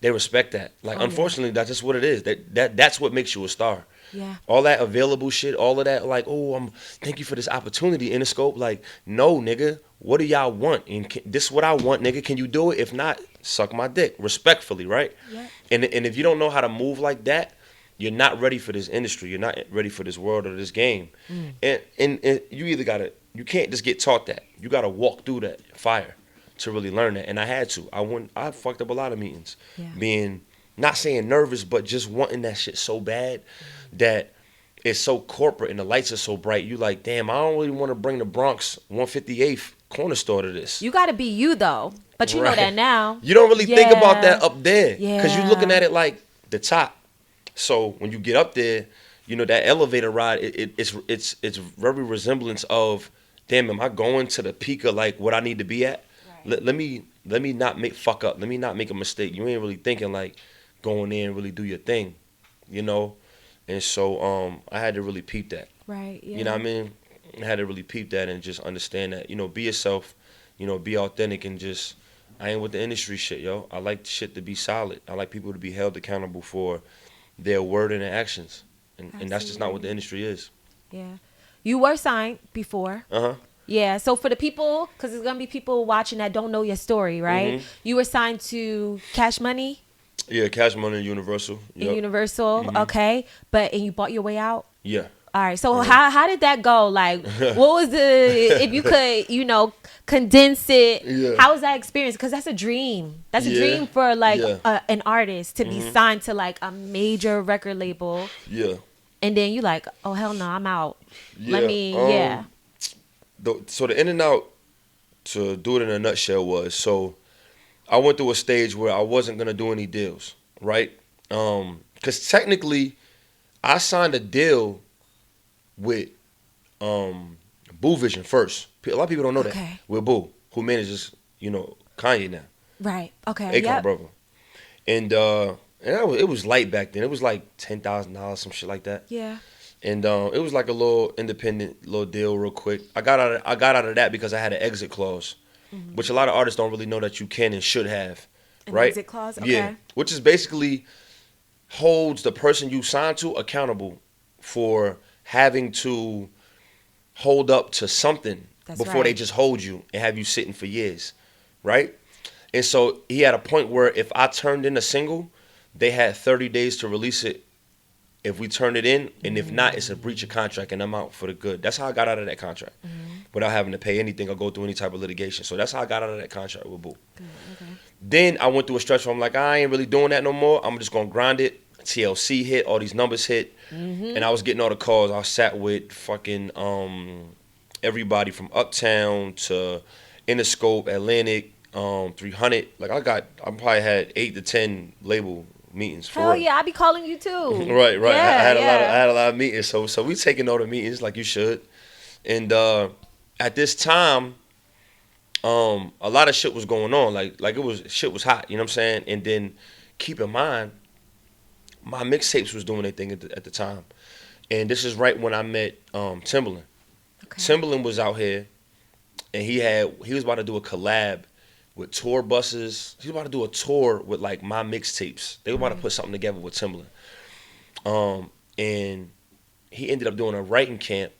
They respect that. Like, Oh yeah. unfortunately, that's just what it is. That's what makes you a star. Yeah. All that available shit, all of that, like, oh, thank you for this opportunity, Interscope. Like, no, nigga, what do y'all want? And this is what I want, nigga. Can you do it? If not, suck my dick, respectfully, right? Yeah. And if you don't know how to move like that, you're not ready for this industry. You're not ready for this world or this game. And you either you can't just get taught that. You gotta walk through that fire to really learn that. And I had to. I fucked up a lot of meetings, Yeah. being not saying nervous, but just wanting that shit so bad that it's so corporate and the lights are so bright. You like, damn, I don't really want to bring the Bronx 158th corner store to this. You got to be you though. But you know Right. that now. You don't really think about that up there, because you're looking Yeah. at it like the top. So when you get up there, you know that elevator ride. It's very resemblance of, damn, am I going to the peak of like what I need to be at? Right. Let me not make fuck up. Let me not make a mistake. You ain't really thinking like going there and really do your thing, you know. And so I had to really peep that. Right. Yeah. You know what I mean? I had to really peep that and just understand that, you know, be yourself, you know, be authentic, and just, I ain't with the industry shit, yo. I like shit to be solid. I like people to be held accountable for their word and their actions. And that's just not what the industry is. Yeah. You were signed before. Uh-huh. Yeah. So for the people, because there's going to be people watching that don't know your story, right? Mhm. You were signed to Cash Money Yeah, Cash Money and Universal. in Yep. Universal. Mhm. Okay. And you bought your way out? Yeah. All right. So Mhm. how did that go? Like, what was the, if you could, condense it, Yeah. how was that experience? Because that's a dream. That's a Yeah. dream for like Yeah. an artist to be signed to like a major record label. Yeah. And then you like, oh, hell no, I'm out. Let Yeah. me, So the in and out, to do it in a nutshell, was, so I went through a stage where I wasn't gonna do any deals, right? Because technically, I signed a deal with Boo Vision first. A lot of people don't know that. Okay. With Boo, who manages, Kanye now, Right. Okay. Akon Yep. brother, and it was light back then. It was like $10,000, some shit like that. Yeah. And it was like a little independent little deal, real quick. I got out of that because I had an exit clause, which a lot of artists don't really know that you can and should have, An right? exit clause? Yeah, Okay. which is basically holds the person you signed to accountable for having to hold up to something That's before they right. just hold you and have you sitting for years, right? And so he had a point where if I turned in a single, they had 30 days to release it if we turn it in, and if not, it's a breach of contract and I'm out for the good. That's how I got out of that contract without having to pay anything or go through any type of litigation. So that's how I got out of that contract with Boo. Okay. Then I went through a stretch where I'm like, I ain't really doing that no more. I'm just gonna grind it. TLC hit, all these numbers hit, and I was getting all the calls. I sat with fucking everybody from Uptown to Interscope, Atlantic, 300. Like I probably had 8 to 10 label meetings for Hell real. yeah, I be calling you too. Right. Yeah, I had a lot of meetings. So we taking all the meetings like you should. And at this time, a lot of shit was going on. Like shit was hot. You know what I'm saying? And then keep in mind, my mixtapes was doing their thing at the time. And this is right when I met Timbaland. Okay. Timbaland was out here, and he was about to do a collab with tour buses. He was about to do a tour with like my mixtapes. They were about to put something together with Timbaland. And he ended up doing a writing camp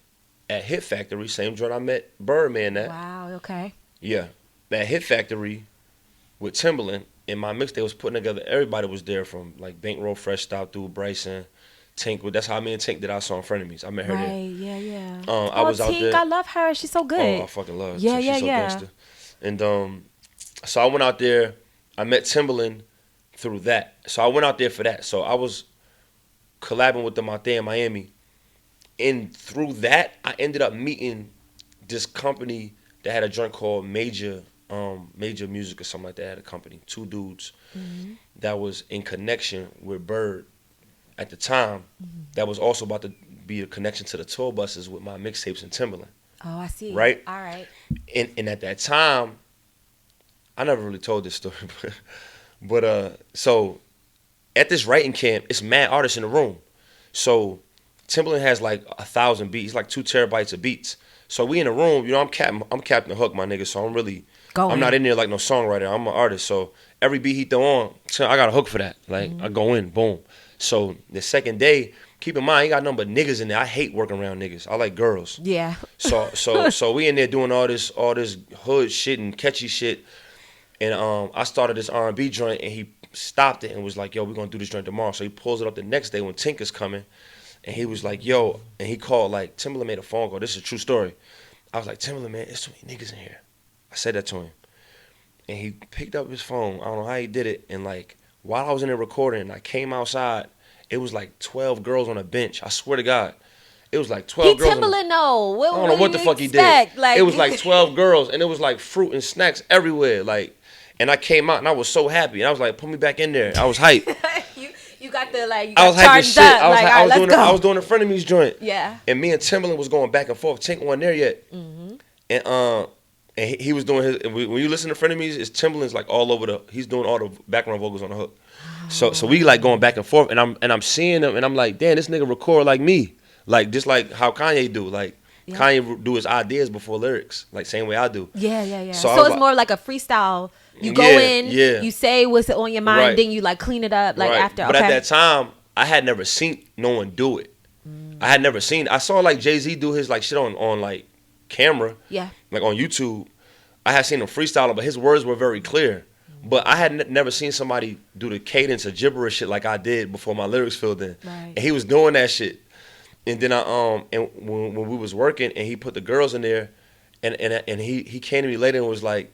at Hit Factory, same joint I met Birdman at. Wow, okay. Yeah, at Hit Factory with Timbaland, and my mixtape was putting together. Everybody was there, from like Bankroll Fresh Stop through Bryson, Tink. That's how me and Tink did our song Frenemies. I met her there. Right, yeah. I was out Tink, there. I love her. She's so good. Oh, I fucking love her. Yeah, She's yeah, so yeah. gangster. And so I went out there. I met Timbaland through that. So I went out there for that. So I was collabing with them out there in Miami. And through that, I ended up meeting this company that had a joint called Major Music or something like that. Had a company, 2 dudes that was in connection with Bird at the time. That was also about to be a connection to the tour buses with my mixtapes and Timbaland. Oh, I see. Right? All right. And at that time, I never really told this story, but so at this writing camp, it's mad artists in the room. So Timbaland has like 1,000 beats, like 2 terabytes of beats. So we in the room, you know, I'm Captain Hook, my nigga. So I'm not in there like no songwriter. I'm an artist. So every beat he throw on, I got a hook for that. Like I go in, boom. So the second day, keep in mind, he got nothing but niggas in there. I hate working around niggas. I like girls. Yeah. So we in there doing all this hood shit and catchy shit. And I started this R&B joint, and he stopped it and was like, yo, we're gonna do this joint tomorrow. So he pulls it up the next day when Tink is coming. And he was like, yo, and he called, like, Timbaland made a phone call. This is a true story. I was like, Timbaland, man, there's too many niggas in here. I said that to him. And he picked up his phone. I don't know how he did it. And, like, while I was in there recording, I came outside. It was like 12 girls on a bench. I swear to God. It was like 12 girls. Timbaland, no. I don't know what the fuck he did. Like, it was like 12 girls, and it was like fruit and snacks everywhere. Like, and I came out, and I was so happy. And I was like, put me back in there. I was hyped. You got the, like, you I was got charged up. Like, all right, let's go. I was doing a frenemies joint. Yeah. And me and Timbaland was going back and forth. Tink wasn't there yet. Mm-hmm. And he was doing his. When you listen to frenemies, it's Timbaland's like all over he's doing all the background vocals on the hook. Oh. So we like going back and forth, and I'm seeing him, and I'm like, damn, this nigga record like me, like just like how Kanye do, like. Yeah. Kanye do his ideas before lyrics, like same way I do. Yeah. So it's more like a freestyle. You go in, you say what's on your mind, then you like clean it up, like after. But at that time, I had never seen no one do it. I had never seen. I saw like Jay-Z do his like shit on like camera, like on YouTube. I had seen him freestyle, but his words were very clear. But I had never seen somebody do the cadence of gibberish shit like I did before my lyrics filled in. Right. And he was doing that shit. And then and when we was working, and he put the girls in there, and he came to me later and was like,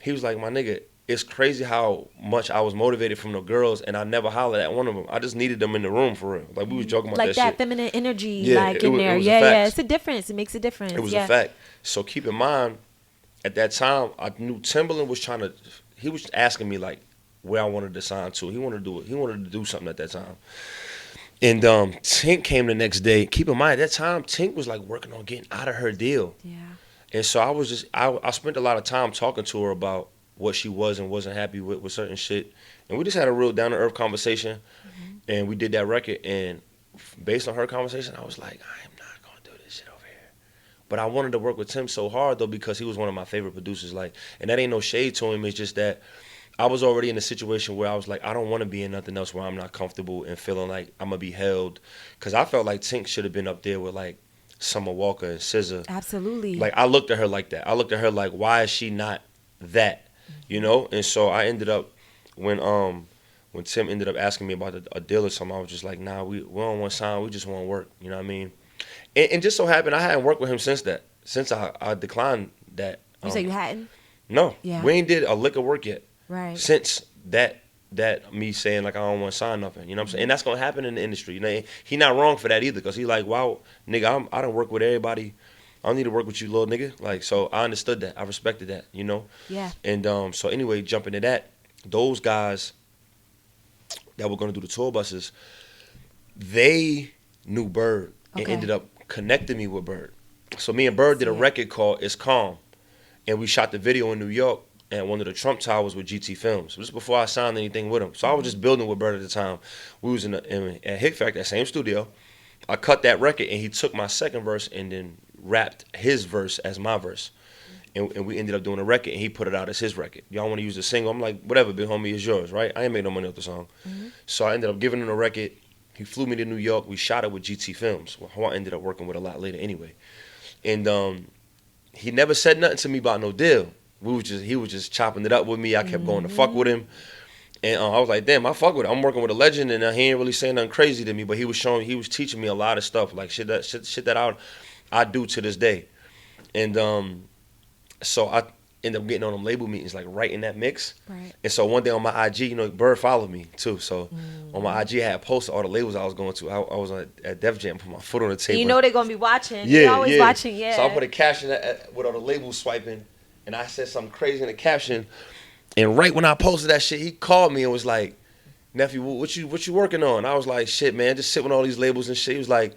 he was like, my nigga, it's crazy how much I was motivated from the girls, and I never hollered at one of them. I just needed them in the room for real. Like we was joking about like that shit. Like that feminine energy, like in there. Yeah. It's a difference. It makes a difference. It was a fact. So keep in mind, at that time, I knew Timbaland was he was asking me like where I wanted to sign to. He wanted to do something at that time. And Tink came the next day. Keep in mind, at that time, Tink was like working on getting out of her deal. Yeah. And so I spent a lot of time talking to her about what she was and wasn't happy with certain shit. And we just had a real down-to-earth conversation. Mm-hmm. And we did that record. And based on her conversation, I was like, I am not going to do this shit over here. But I wanted to work with Tim so hard, though, because he was one of my favorite producers. Like, and that ain't no shade to him. It's just that I was already in a situation where I was like, I don't want to be in nothing else where I'm not comfortable and feeling like I'm going to be held. Because I felt like Tink should have been up there with, like, Summer Walker and SZA. Absolutely. Like, I looked at her like that. I looked at her like, why is she not that? You know? And so I ended up, when Tim ended up asking me about a deal or something, I was just like, nah, we don't want to sign. We just want to work. You know what I mean? And just so happened, I hadn't worked with him since I declined that. You say you hadn't? No. Yeah. We ain't did a lick of work yet. Right. Since that me saying like I don't want to sign nothing, you know what I'm saying? And that's gonna happen in the industry. You know, he not wrong for that either, cause he like, wow, nigga, I don't work with everybody. I don't need to work with you, little nigga. Like, so I understood that. I respected that, you know. Yeah. And so anyway, jumping to that, those guys that were gonna do the tour buses, they knew Bird and ended up connecting me with Bird. So me and Bird did a record called It's Calm, and we shot the video in New York at one of the Trump Towers with GT Films. This was before I signed anything with him. So I was just building with Bird at the time. We was at Hit Factor, that same studio. I cut that record, and he took my second verse and then rapped his verse as my verse. And we ended up doing a record, and he put it out as his record. Y'all want to use the single? I'm like, whatever, big homie, is yours, right? I ain't made no money off the song. Mm-hmm. So I ended up giving him the record. He flew me to New York. We shot it with GT Films, who I ended up working with a lot later anyway. And he never said nothing to me about no deal. He was just chopping it up with me. I kept going to fuck with him. And I was like, damn, I fuck with him. I'm working with a legend, and he ain't really saying nothing crazy to me, but he was teaching me a lot of stuff, like shit that I do to this day. And so I ended up getting on them label meetings, like right in that mix. Right. And so one day on my IG, you know, Bird followed me too. So on my IG, I had posted all the labels I was going to. I was at Def Jam, put my foot on the table. You know they're going to be watching. Yeah, they're always watching, yeah. So I put a caption with all the labels swiping, and I said something crazy in the caption. And right when I posted that shit, he called me and was like, nephew, what you working on? I was like, shit, man, just sitting with all these labels and shit. He was like,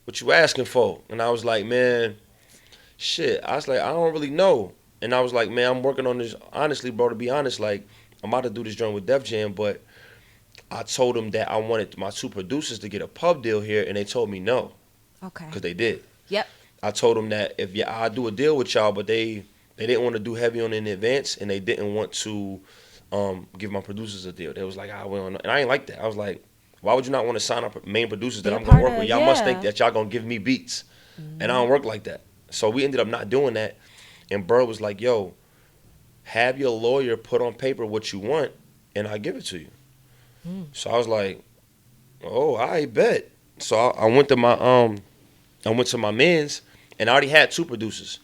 what you asking for? And I was like, man, shit. I was like, I don't really know. And I was like, man, I'm working on this. Honestly, bro, to be honest, like, I'm about to do this joint with Def Jam, but I told them that I wanted my two producers to get a pub deal here, and they told me no, Okay. because they did. Yep. I told them that if I do a deal with y'all, but they didn't want to do heavy on it in advance, and they didn't want to give my producers a deal. They was like, well, and I ain't like that. I was like, why would you not want to sign up main producers that Be a I'm gonna work part with? of, Y'all must think yeah. that y'all gonna give me beats, and I don't work like that. So we ended up not doing that, and Bird was like, yo, have your lawyer put on paper what you want, and I give it to you. So I was like, oh, I bet. So I went to my man's, and I already had two producers.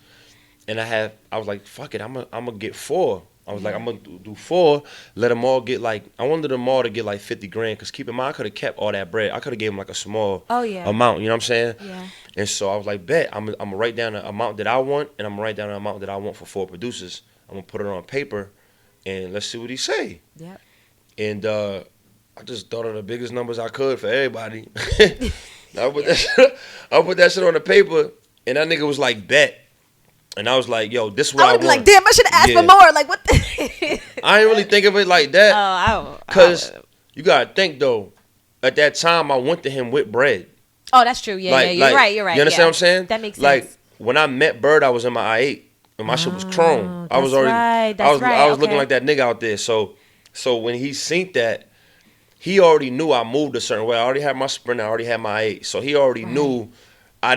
And I was like, fuck it, I'm gonna get four. I was like, I'm gonna do four, let them all get like, I wanted them all to get like 50 grand, because keep in mind, I could have kept all that bread. I could have gave them like a small Oh yeah. amount, you know what I'm saying? Yeah. And so I was like, bet, I'm gonna write down the amount that I want, and I'm gonna write down the amount that I want for four producers. I'm gonna put it on paper, and let's see what he say. Yep. And I just thought of the biggest numbers I could for everybody. I put that shit on the paper, and that nigga was like, bet. And I was like, yo, this is what I I would be want. like, damn, I should have asked for more. Like, what the? I ain't really think of it like that. I Because you got to think, though, at that time, I went to him with bread. Oh, that's true. Yeah, Like, yeah. You're right. You're right. You understand yeah. what I'm saying? That makes sense. Like, when I met Bird, I was in my I-8, and my shit was chrome. I was already, right. I was okay. looking like that nigga out there. So when he seen that, he already knew I moved a certain way. I already had my Sprint, I already had my I-8. So he already knew I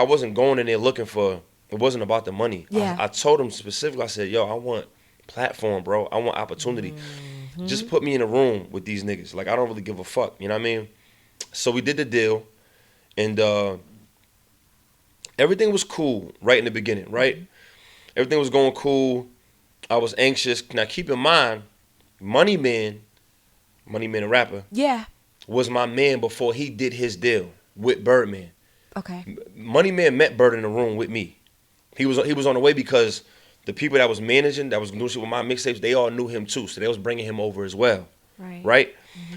wasn't going in there looking for, it wasn't about the money. Yeah. I told him specifically, I said, yo, I want platform, bro. I want opportunity. Just put me in a room with these niggas. Like, I don't really give a fuck. You know what I mean? So we did the deal, and everything was cool right in the beginning, right? Everything was going cool. I was anxious. Now, keep in mind, Money Man, a rapper, Yeah. was my man before he did his deal with Birdman. Okay. Money Man met Bird in the room with me. He was on the way because the people that was managing, that was doing shit with my mixtapes, they all knew him too. So they was bringing him over as well. Right?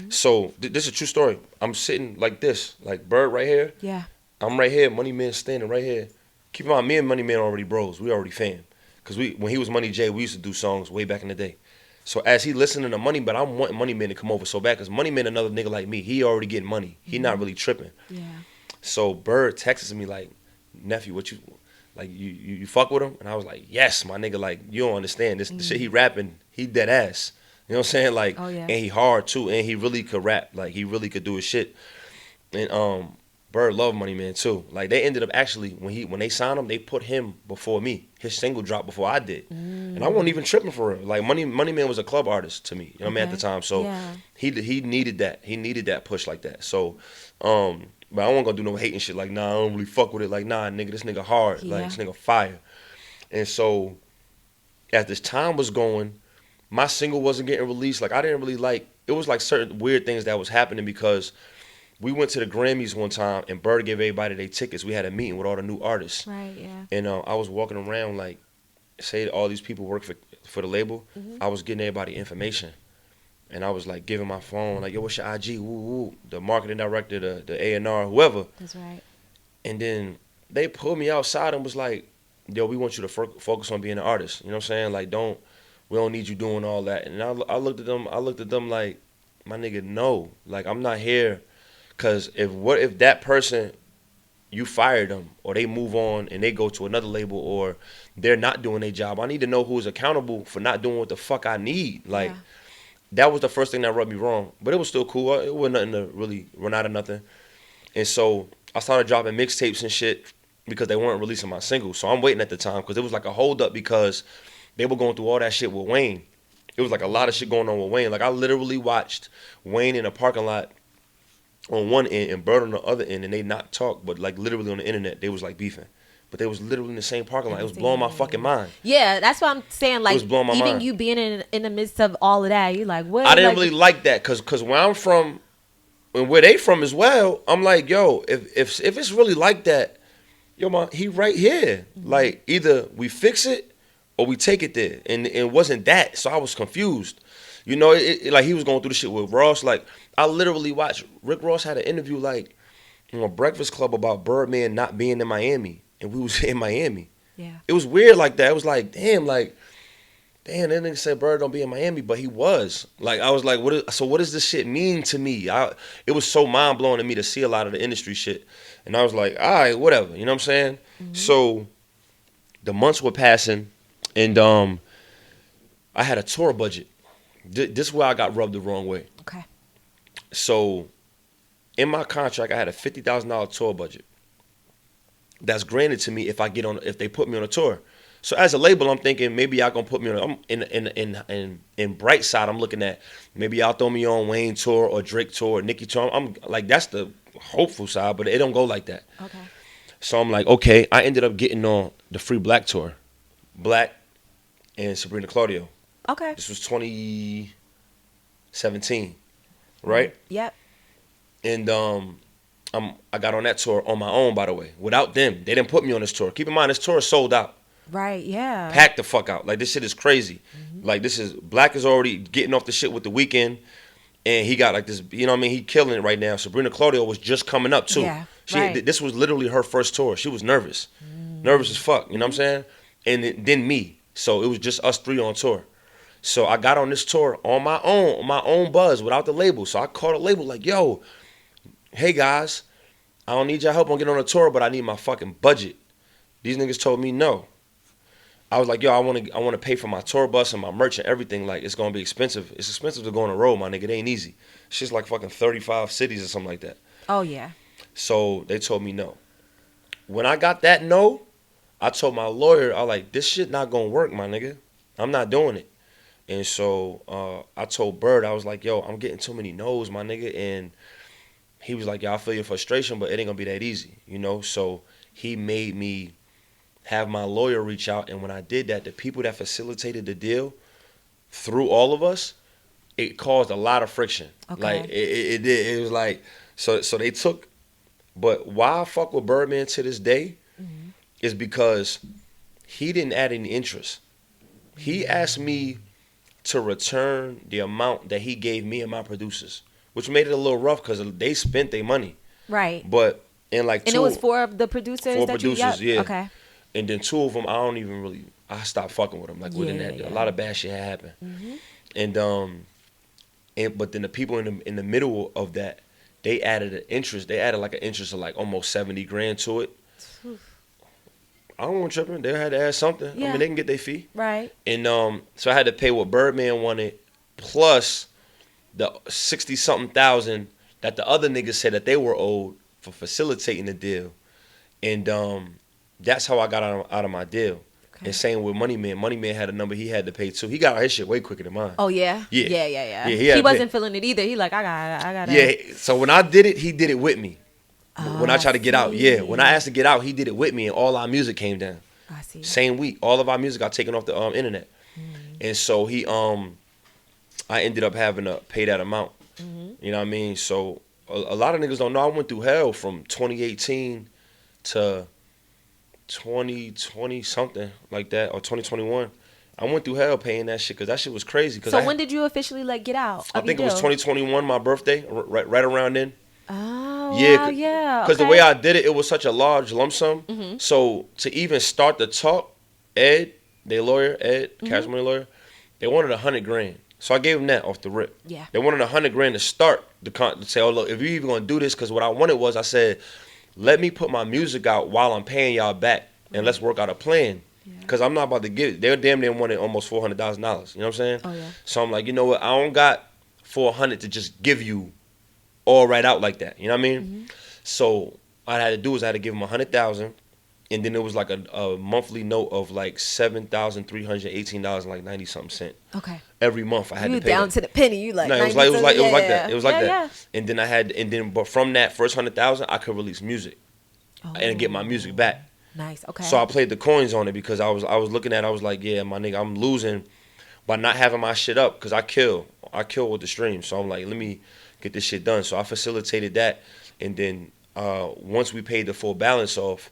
So this is a true story. I'm sitting like this, like Bird right here. Yeah. I'm right here. Money Man standing right here. Keep in mind, me and Money Man already bros. We already fam. Because when he was Money J, we used to do songs way back in the day. So as he listening to Money, but I'm wanting Money Man to come over so bad, because Money Man another nigga like me. He already getting money. He not really tripping. Yeah. So Bird texts me like, nephew, what you, like, you fuck with him? And I was like, yes, my nigga, like, you don't understand. The shit he rapping, he dead ass. You know what I'm saying? Like, Oh, yeah. and he hard too, and he really could rap. Like, he really could do his shit. And Bird loved Money Man too. Like, they ended up actually, when they signed him, they put him before me. His single dropped before I did. And I wasn't even tripping for real. Like, Money Man was a club artist to me, you know what I mean, at the time. So he needed that. He needed that push like that. So, but I wasn't gonna do no hating shit. Like, nah, I don't really fuck with it. Like, nah, nigga, this nigga hard. Like, this nigga fire. And so, as this time was going, my single wasn't getting released. Like, I didn't really like, it was like certain weird things that was happening, because we went to the Grammys one time and Bird gave everybody their tickets. We had a meeting with all the new artists. Right, yeah. And I was walking around like, say all these people work for the label. I was getting everybody information. And I was like giving my phone, like, yo, what's your IG? Woo, woo. The marketing director, the A&R, whoever. That's right. And then they pulled me outside and was like, yo, we want you to focus on being an artist. You know what I'm saying? Like, we don't need you doing all that. And I looked at them like, my nigga, no. Like, I'm not here. Because what if that person, you fired them, or they move on and they go to another label, or they're not doing their job? I need to know who's accountable for not doing what the fuck I need. Like, that was the first thing that rubbed me wrong. But it was still cool. It wasn't nothing to really run out of nothing. And so I started dropping mixtapes and shit because they weren't releasing my singles. So I'm waiting at the time, because it was like a holdup, because they were going through all that shit with Wayne. It was like a lot of shit going on with Wayne. Like, I literally watched Wayne in a parking lot on one end and Bird on the other end, and they not talk, but like literally on the internet, they was like beefing. But they was literally in the same parking lot. It was blowing my fucking mind. Yeah, that's what I'm saying. Like, it was blowing my even mind. You being in the midst of all of that, you're like, what? I didn't really like that, cause where I'm from, and where they from as well, I'm like, yo, if it's really like that, yo, man, he right here. Like, either we fix it or we take it there, and it wasn't that. So I was confused. You know, like, he was going through the shit with Ross. Like, I literally watched, Rick Ross had an interview, like, on Breakfast Club about Birdman not being in Miami. And we was in Miami. Yeah. It was weird like that. It was like, damn, that nigga said Bird don't be in Miami, but he was. Like, I was like, what does this shit mean to me? It was so mind blowing to me to see a lot of the industry shit. And I was like, all right, whatever. You know what I'm saying? Mm-hmm. So the months were passing, and I had a tour budget. This is where I got rubbed the wrong way. Okay. So in my contract, I had a $50,000 tour budget. That's granted to me if they put me on a tour. So as a label, I'm thinking maybe y'all gonna put me on. In bright side, I'm looking at maybe y'all throw me on Wayne tour or Drake tour or Nicki tour. I'm like, that's the hopeful side, but it don't go like that. Okay. So I'm like, okay. I ended up getting on the Free Black tour, Black and Sabrina Claudio. Okay. This was 2017, right? Yep. And I got on that tour on my own, by the way, without them. They didn't put me on this tour. Keep in mind, this tour is sold out. Right. Yeah. Packed the fuck out. Like, this shit is crazy. Mm-hmm. Like, Black is already getting off the shit with The Weeknd, and he got like this, you know what I mean? He killing it right now. Sabrina Claudio was just coming up too. Yeah. Right. This was literally her first tour. She was nervous. Nervous as fuck, you know what I'm saying? And then me. So it was just us three on tour. So I got on this tour on my own buzz without the label. So I called a label like, yo, hey guys, I don't need your help on getting on a tour, but I need my fucking budget. These niggas told me no. I was like, yo, I want to pay for my tour bus and my merch and everything. Like, it's gonna be expensive. It's expensive to go on the road, my nigga. It ain't easy. It's just like fucking 35 cities or something like that. Oh yeah. So they told me no. When I got that no, I told my lawyer, I was like, this shit not gonna work, my nigga. I'm not doing it. And so I told Bird, I was like, yo, I'm getting too many no's, my nigga. And he was like, yo, I feel your frustration, but it ain't gonna be that easy, you know? So he made me have my lawyer reach out. And when I did that, the people that facilitated the deal through all of us, it caused a lot of friction. Okay. Like, it did. It was like, so they took, but why I fuck with Birdman to this day is because he didn't add any interest. He asked me to return the amount that he gave me and my producers, which made it a little rough because they spent their money. Right. But in like and it was four of the producers. Yeah. Okay. And then two of them, I stopped fucking with them. Like within that, a lot of bad shit had happened. Mm-hmm. But then the people in the middle of that, they added an interest. They added like an interest of like almost 70 grand to it. I don't want tripping. They had to add something. Yeah. I mean, they can get their fee. Right. And so I had to pay what Birdman wanted plus the 60-something thousand that the other niggas said that they were owed for facilitating the deal. And that's how I got out of my deal. Okay. And same with Money Man. Money Man had a number he had to pay too. He got out his shit way quicker than mine. Oh yeah. Yeah. Yeah. He wasn't feeling it either. He like, I got. Yeah. So when I did it, he did it with me. When I tried to get out, when I asked to get out, he did it with me, and all our music came down. I see. Same week, all of our music got taken off the internet, and so I ended up having to pay that amount. You know what I mean? So a lot of niggas don't know I went through hell from 2018 to 2020 something like that, or 2021. I went through hell paying that shit because that shit was crazy. So when did you officially get out? I think it was 2021, my birthday, right around then. Oh, yeah. Because the way I did it, it was such a large lump sum. Mm-hmm. So to even start the talk, Ed, cash money lawyer, they wanted 100 grand. So I gave them that off the rip. Yeah. They wanted 100 grand to start to say, oh look, if you're even gonna do this, because what I wanted was, I said, let me put my music out while I'm paying y'all back, and let's work out a plan. Because I'm not about to give it. They damn near wanted almost $400,000. You know what I'm saying? Oh yeah. So I'm like, you know what? I don't got 400 to just give you all right out like that, you know what I mean? Mm-hmm. So what I had to do is I had to give him 100,000, and then it was like a monthly note of like $7,318 and like 90 something cent. Okay. Every month I had to pay down to the penny. You like, no, it was like that. It was like that. Yeah. And then but from that first 100,000, I could release music and get my music back. Nice. Okay. So I played the coins on it because I was looking at it, I was like, yeah, my nigga, I'm losing by not having my shit up because I kill with the stream. So I'm like, let me get this shit done. So I facilitated that, and then once we paid the full balance off,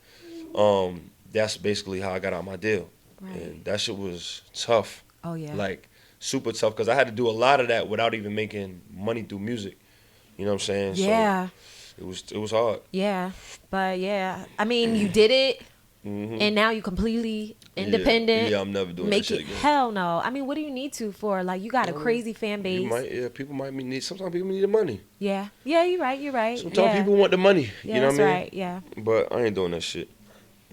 that's basically how I got out my deal. Right. And that shit was tough. Oh yeah. Like super tough because I had to do a lot of that without even making money through music. You know what I'm saying? Yeah. So it was hard. Yeah, but yeah, I mean, you did it. and now you completely independent. Yeah, I'm never doing Make that shit it again. hell no. I mean, what do you need to for? Like, you got a crazy fan base. People might need. Sometimes people need the money. Yeah, you're right. You're right. Sometimes Yeah, people want the money. yeah, You know that's what I mean? right. Yeah, But I ain't doing that shit.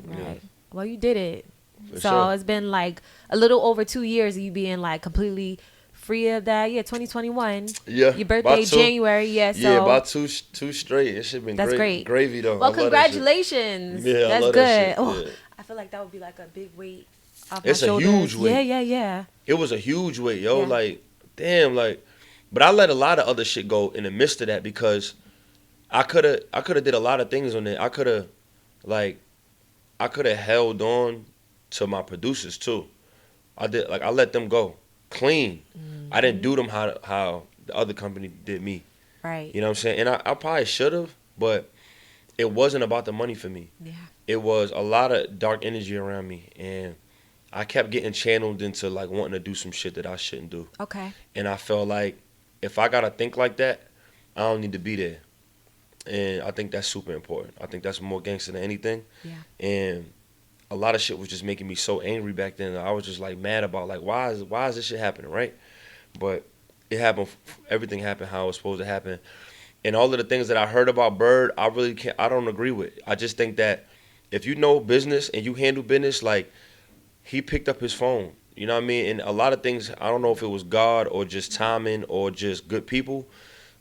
Yeah, right. Well, you did it. for So sure. it's been like a little over 2 years of you being like completely free of that. Yeah, 2021. Yeah, Your birthday about two. January. Yeah, Yeah, so about two straight. It should been that's great. gravy though. I Well, love that shit. congratulations. Yeah, I That's love good. that shit. Oh, Yeah. I feel like that would be like a big weight off It's my a shoulders. huge weight. Yeah. It was a huge weight, yo. Yeah. Like, damn, like. But I let a lot of other shit go in the midst of that because I coulda did a lot of things on it. I coulda held on to my producers too. I let them go clean. I didn't do them how the other company did me. Right. You know what I'm saying? And I probably should have, but it wasn't about the money for me. Yeah. It was a lot of dark energy around me, and I kept getting channeled into like wanting to do some shit that I shouldn't do. Okay. And I felt like if I gotta think like that, I don't need to be there. And I think that's super important. I think that's more gangster than anything. Yeah. And a lot of shit was just making me so angry back then. I was just like mad about like why is this shit happening, right? But it happened. Everything happened how it was supposed to happen. And all of the things that I heard about Bird, I don't agree with. I just think that if you know business and you handle business, like he picked up his phone. You know what I mean? And a lot of things, I don't know if it was God or just timing or just good people.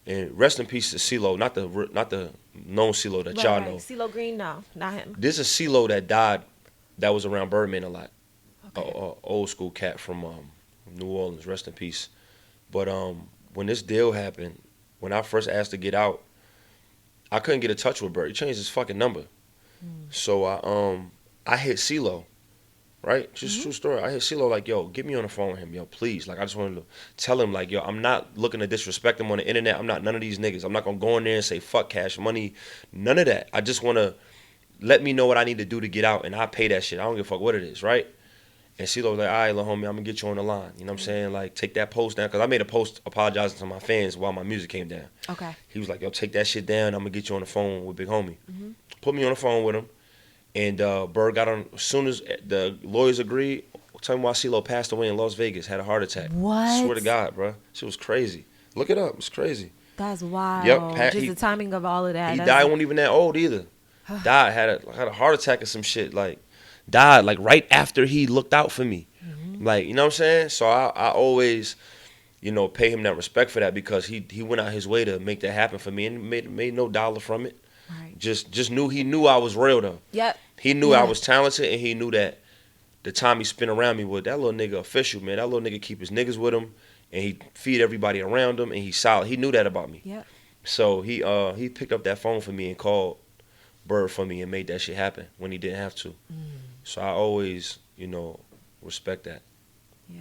And rest in peace to CeeLo, not the known CeeLo that y'all know. CeeLo Green, no, not him. There's a CeeLo that died that was around Birdman a lot. Okay. A old school cat from New Orleans, rest in peace. But when this deal happened, when I first asked to get out, I couldn't get in touch with Bird. He changed his fucking number. So I hit CeeLo. Right? Just true story. I hit CeeLo like, yo, get me on the phone with him, yo, please. Like, I just wanted to tell him, like, yo, I'm not looking to disrespect him on the internet. I'm not none of these niggas. I'm not going to go in there and say, fuck Cash Money. None of that. I just want to let me know what I need to do to get out, and I pay that shit. I don't give a fuck what it is, right? And CeeLo was like, all right, little homie, I'm going to get you on the line. You know what I'm saying? Like, take that post down. Because I made a post apologizing to my fans while my music came down. Okay. He was like, yo, take that shit down. I'm going to get you on the phone with Big Homie. Put me on the phone with him. And Bird got on, as soon as the lawyers agreed, tell me why CeeLo passed away in Las Vegas, had a heart attack. What? Swear to God, bro. Shit was crazy. Look it up. It's crazy. That's wild. Yep, Just the timing of all of that. He That's died, wasn't even that old either. Died, had a heart attack or some shit. Like, died, like, right after he looked out for me. Like, you know what I'm saying? So I always, you know, pay him that respect for that because he went out his way to make that happen for me and made no dollar from it. Right. Just knew I was real though. Yep. He knew I was talented, and he knew that the time he spent around me with that little nigga official, man. That little nigga keep his niggas with him, and he feed everybody around him, and he's solid. He knew that about me. Yep. So he picked up that phone for me and called Bird for me and made that shit happen when he didn't have to. So I always, you know, respect that. Yeah.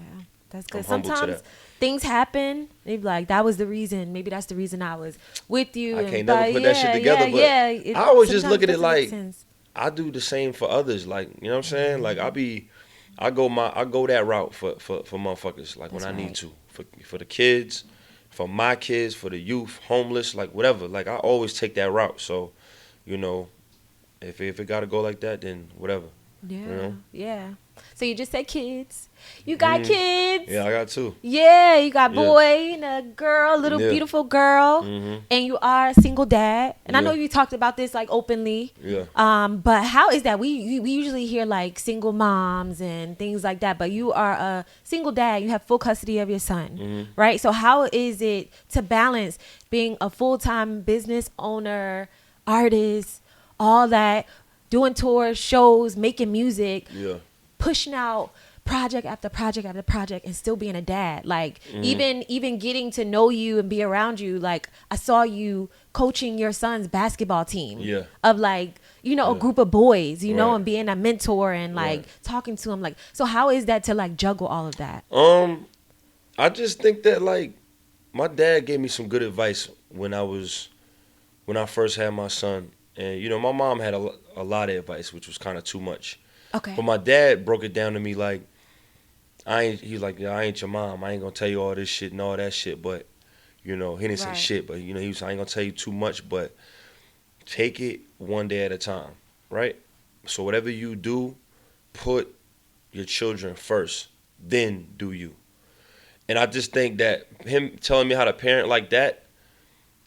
That's good. I'm humble to Sometimes that. things happen. They be like, that was the reason. Maybe that's the reason I was with you. I and can't never but put that shit together, but It I always just sometimes look at it doesn't make like sense. I do the same for others. Like, you know what I'm saying? Like I go that route for motherfuckers. Like That's when I right. need to for the kids, for my kids, for the youth, homeless, like whatever. Like I always take that route. So, you know, if it gotta go like that, then whatever. Yeah. You know? Yeah. So you just said kids. You got kids. Yeah, I got two. Yeah, you got Yeah. boy and a girl, little Yeah. beautiful girl, and you are a single dad. And I know Yeah. you talked about this like openly. Yeah. But how is that? We usually hear like single moms and things like that, but you are a single dad. You have full custody of your son, right? So how is it to balance being a full-time business owner, artist, all that, doing tours, shows, making music, Yeah. pushing out project after project after project and still being a dad? Like even getting to know you and be around you, like I saw you coaching your son's basketball team Yeah. of like, you know, a group of boys, you know, Right. and being a mentor and like talking to them. Like, so how is that to like juggle all of that? I just think that like my dad gave me some good advice when I first had my son, and you know my mom had a lot of advice, which was kind of too much. Okay. But my dad broke it down to me like, he's like, yeah, I ain't your mom. I ain't gonna tell you all this shit and all that shit. But, you know, he didn't say Right. shit. But, you know, he was, I ain't gonna tell you too much. But take it one day at a time, right? So whatever you do, put your children first, then do you. And I just think that him telling me how to parent like that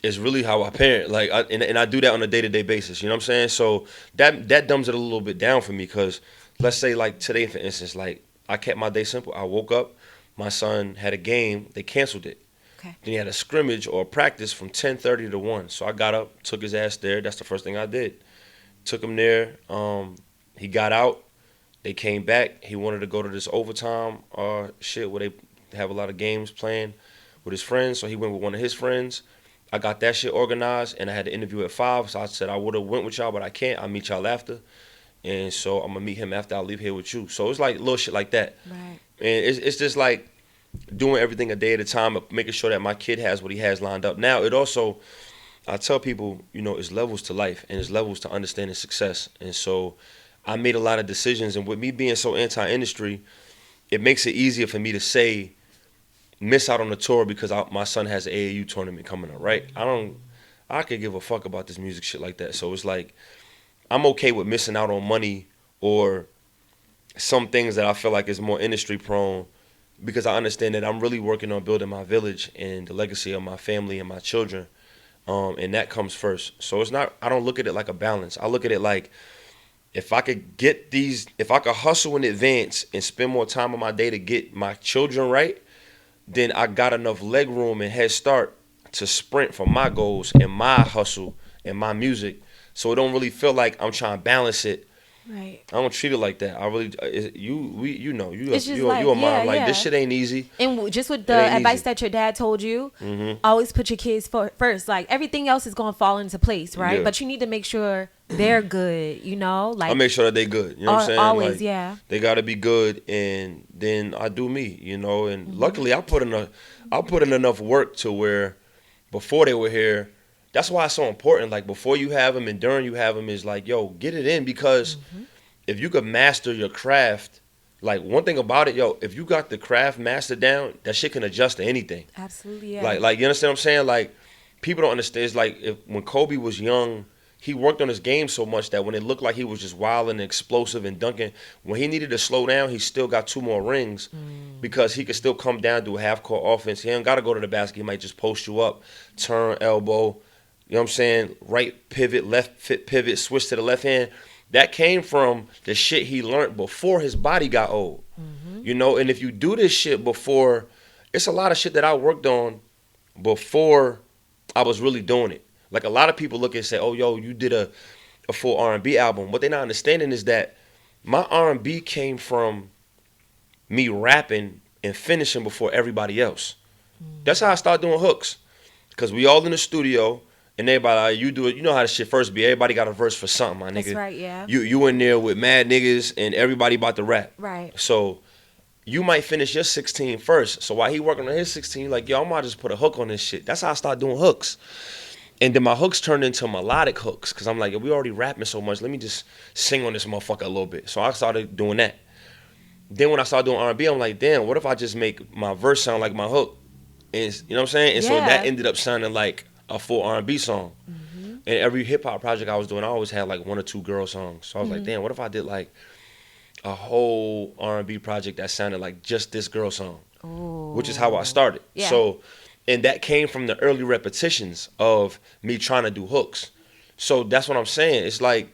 is really how I parent. Like, and I do that on a day-to-day basis. You know what I'm saying? So that dumbs it a little bit down for me because let's say like today, for instance, like I kept my day simple. I woke up, my son had a game, they canceled it. Okay. Then he had a scrimmage or a practice from 10:30 to 1. So I got up, took his ass there. That's the first thing I did. Took him there. He got out. They came back. He wanted to go to this overtime shit where they have a lot of games playing with his friends. So he went with one of his friends. I got that shit organized, and I had the interview at 5. So I said I would have went with y'all, but I can't. I'll meet y'all after. And so I'm going to meet him after I leave here with you. So it's like little shit like that. Right. And it's just like doing everything a day at a time, making sure that my kid has what he has lined up. Now, it also, I tell people, you know, it's levels to life and it's levels to understanding success. And so I made a lot of decisions. And with me being so anti-industry, it makes it easier for me to say, miss out on the tour because my son has an AAU tournament coming up, right? I could give a fuck about this music shit like that. So it's like, I'm okay with missing out on money or some things that I feel like is more industry prone because I understand that I'm really working on building my village and the legacy of my family and my children. And that comes first. So it's not, I don't look at it like a balance. I look at it like if I could hustle in advance and spend more time on my day to get my children right, then I got enough leg room and head start to sprint for my goals and my hustle and my music. So it don't really feel like I'm trying to balance it. Right. I don't treat it like that. I really, you know, It's just you like, a mom. yeah, Like yeah. this shit ain't easy. And just with It the ain't advice easy. that your dad told you, Mm-hmm. always put your kids first. Like everything else is going to fall into place, right? Yeah. But you need to make sure they're good, you know? Like I make sure that they good. You know what I'm saying? always, Like, yeah. they gotta be good, and then I do me. You know, and Mm-hmm. luckily I put in enough work to where before they were here. That's why it's so important. Like before you have them and during you have them is like, yo, get it in because Mm-hmm. if you could master your craft, like one thing about it, yo, if you got the craft mastered down, that shit can adjust to anything. Absolutely, yeah. Like you understand what I'm saying? Like people don't understand. It's like when Kobe was young, he worked on his game so much that when it looked like he was just wild and explosive and dunking, when he needed to slow down, he still got 2 more rings because he could still come down, do a half court offense. He ain't got to go to the basket. He might just post you up, turn, elbow. You know what I'm saying? Right pivot, left pivot, switch to the left hand. That came from the shit he learned before his body got old. You know, and if you do this shit before, it's a lot of shit that I worked on before I was really doing it. Like a lot of people look and say, "Oh, yo, you did a full R&B album." What they're not understanding is that my R&B came from me rapping and finishing before everybody else. That's how I started doing hooks. Cause we all in the studio and everybody like, you do it. You know how this shit first be. Everybody got a verse for something, my nigga. That's right, yeah. You in there with mad niggas and everybody about to rap. Right. So you might finish your 16 first. So while he working on his 16, like, yo, I might just put a hook on this shit. That's how I started doing hooks. And then my hooks turned into melodic hooks. Cause I'm like, yo, we already rapping so much. Let me just sing on this motherfucker a little bit. So I started doing that. Then when I started doing R&B, I'm like, damn, what if I just make my verse sound like my hook? And you know what I'm saying? And so Yeah. that ended up sounding like a full R&B song. And every hip hop project I was doing, I always had like 1 or 2 girl songs. So I was like, damn, what if I did like a whole R&B project that sounded like just this girl song? Ooh. Which is how I started. Yeah. So, and that came from the early repetitions of me trying to do hooks. So that's what I'm saying. It's like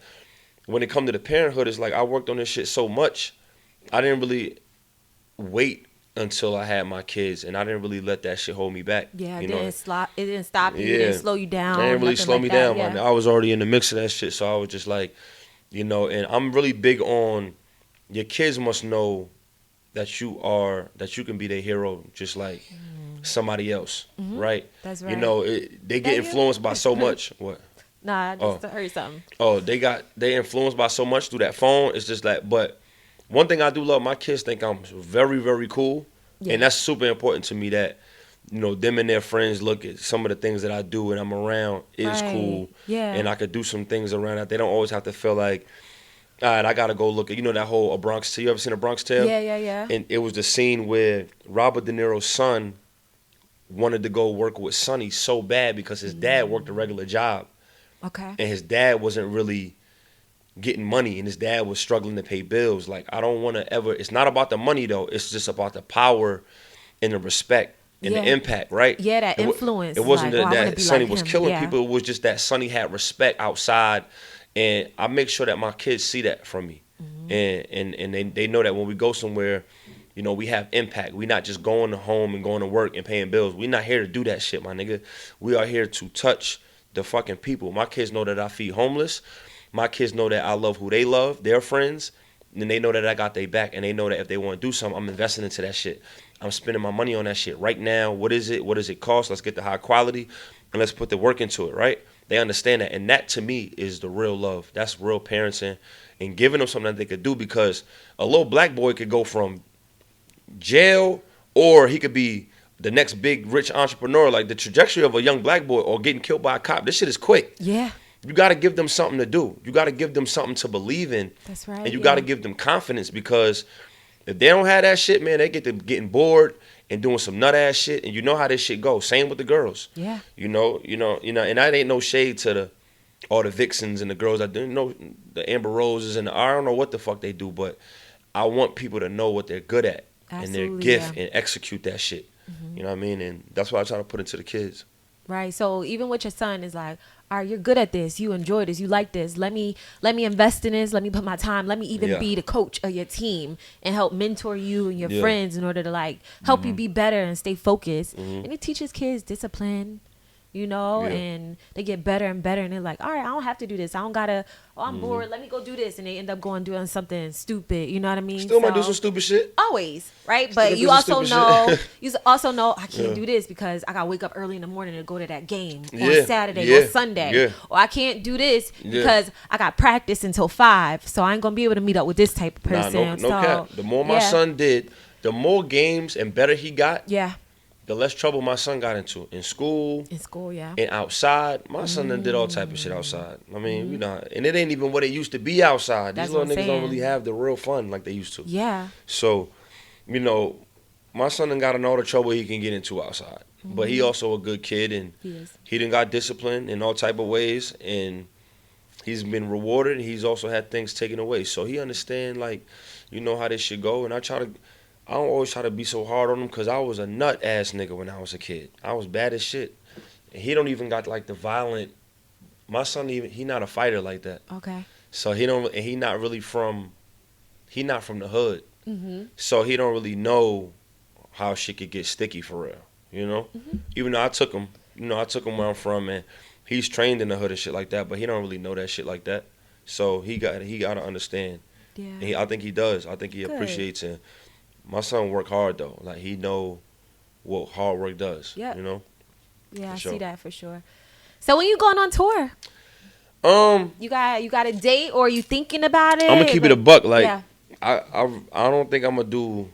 when it come to the parenthood, it's like I worked on this shit so much, I didn't really wait until I had my kids, and I didn't really let that shit hold me back. Yeah, you it know? didn't stop. It didn't stop you. It Yeah. didn't slow you down. It didn't really nothing slow like me that, down, yeah. man. I was already in the mix of that shit, so I was just like, you know, and I'm really big on your kids must know that you can be their hero just like somebody else, right? That's You right. know, they get Thank you. influenced by so much. What? Nah, I just heard something. Oh, they influenced by so much through that phone. It's just that. But one thing I do love, my kids think I'm very, very cool, Yeah. and that's super important to me. That you know, them and their friends look at some of the things that I do and I'm around is Right. cool, Yeah. and I could do some things around that. They don't always have to feel like, all right, I gotta go look at that whole A Bronx Tale. You ever seen A Bronx Tale? Yeah. And it was the scene where Robert De Niro's son wanted to go work with Sonny so bad because his dad worked a regular job. Okay. And his dad wasn't really getting money, and his dad was struggling to pay bills. Like, I don't want to ever. It's not about the money though. It's just about the power and the respect and the impact, right? Yeah, that influence. It wasn't like, that Sonny like was him. killing people. It was just that Sonny had respect outside, and I make sure that my kids see that from me, and they know that when we go somewhere, you know, we have impact. We not just going to home and going to work and paying bills. We not here to do that shit, my nigga. We are here to touch the fucking people. My kids know that I feed homeless. My kids know that I love who they love, their friends, and they know that I got their back, and they know that if they want to do something, I'm investing into that shit. I'm spending my money on that shit right now. What is it? What does it cost? Let's get the high quality, and let's put the work into it, right? They understand that, and that to me is the real love. That's real parenting, and giving them something that they could do, because a little black boy could go from jail, or he could be the next big rich entrepreneur. Like, the trajectory of a young black boy or getting killed by a cop, this shit is quick. Yeah. You got to give them something to do. You got to give them something to believe in. That's right. And you got to give them confidence, because if they don't have that shit, man, they get to getting bored and doing some nut ass shit, and you know how this shit goes. Same with the girls. Yeah. You know, and that ain't no shade to all the vixens and the girls that do, the Amber Roses, and I don't know what the fuck they do, but I want people to know what they're good at. Absolutely, and their gift, and execute that shit. You know what I mean? And that's what I try to put into the kids. Right. So even with your son, is like, all right, you're good at this. You enjoy this. You like this. Let me invest in this. Let me put my time. Let me even be the coach of your team and help mentor you and your friends in order to like help you be better and stay focused. And it teaches kids discipline, and they get better and better. And they're like, all right, I don't have to do this. I don't gotta. Oh, I'm bored. Let me go do this. And they end up doing something stupid. You know what I mean? Still might do some stupid shit. Always, right? But you also know, I can't do this because I gotta wake up early in the morning to go to that game on Saturday or Sunday. Or I can't do this because I got practice until 5. So I ain't gonna be able to meet up with this type of person. No cap. The more my son did, the more games and better he got. Yeah. The less trouble my son got into in school. And outside. My son done did all type of shit outside. I mean, and it ain't even what it used to be outside. These little niggas don't really have the real fun like they used to. Yeah. So, my son done got in all the trouble he can get into outside. But he also a good kid, and he done got disciplined in all type of ways, and he's been rewarded. He's also had things taken away. So he understand, like, how this should go. And I don't always try to be so hard on him, because I was a nut ass nigga when I was a kid. I was bad as shit. And he don't even got like the violent. My son he not a fighter like that. Okay. So he not from the hood. So he don't really know how shit could get sticky for real. Even though I took him where I'm from, and he's trained in the hood and shit like that, but he don't really know that shit like that. So he got to understand. Yeah. And I think he does. I think he appreciates it. My son work hard though. Like, he know what hard work does. Yeah. Yeah, I see that for sure. So when you going on tour? You got a date, or are you thinking about it? I'm gonna keep it a buck. Like, I don't think I'm gonna do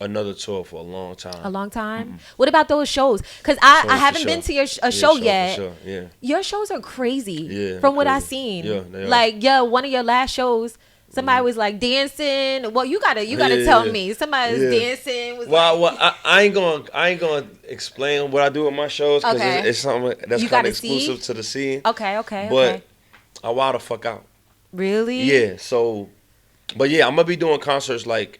another tour for a long time. A long time? Mm-hmm. What about those shows? Because I haven't been to your show yet. Sure. Yeah. Your shows are crazy. Yeah. From what I've seen. Yeah, they are. Like, one of your last shows, somebody was like dancing. Well, you gotta tell me. Somebody was dancing. I ain't gonna explain what I do with my shows, because it's something that's kind of exclusive to the scene. Okay. But I wild the fuck out. Really? Yeah. So, but yeah, I'm gonna be doing concerts like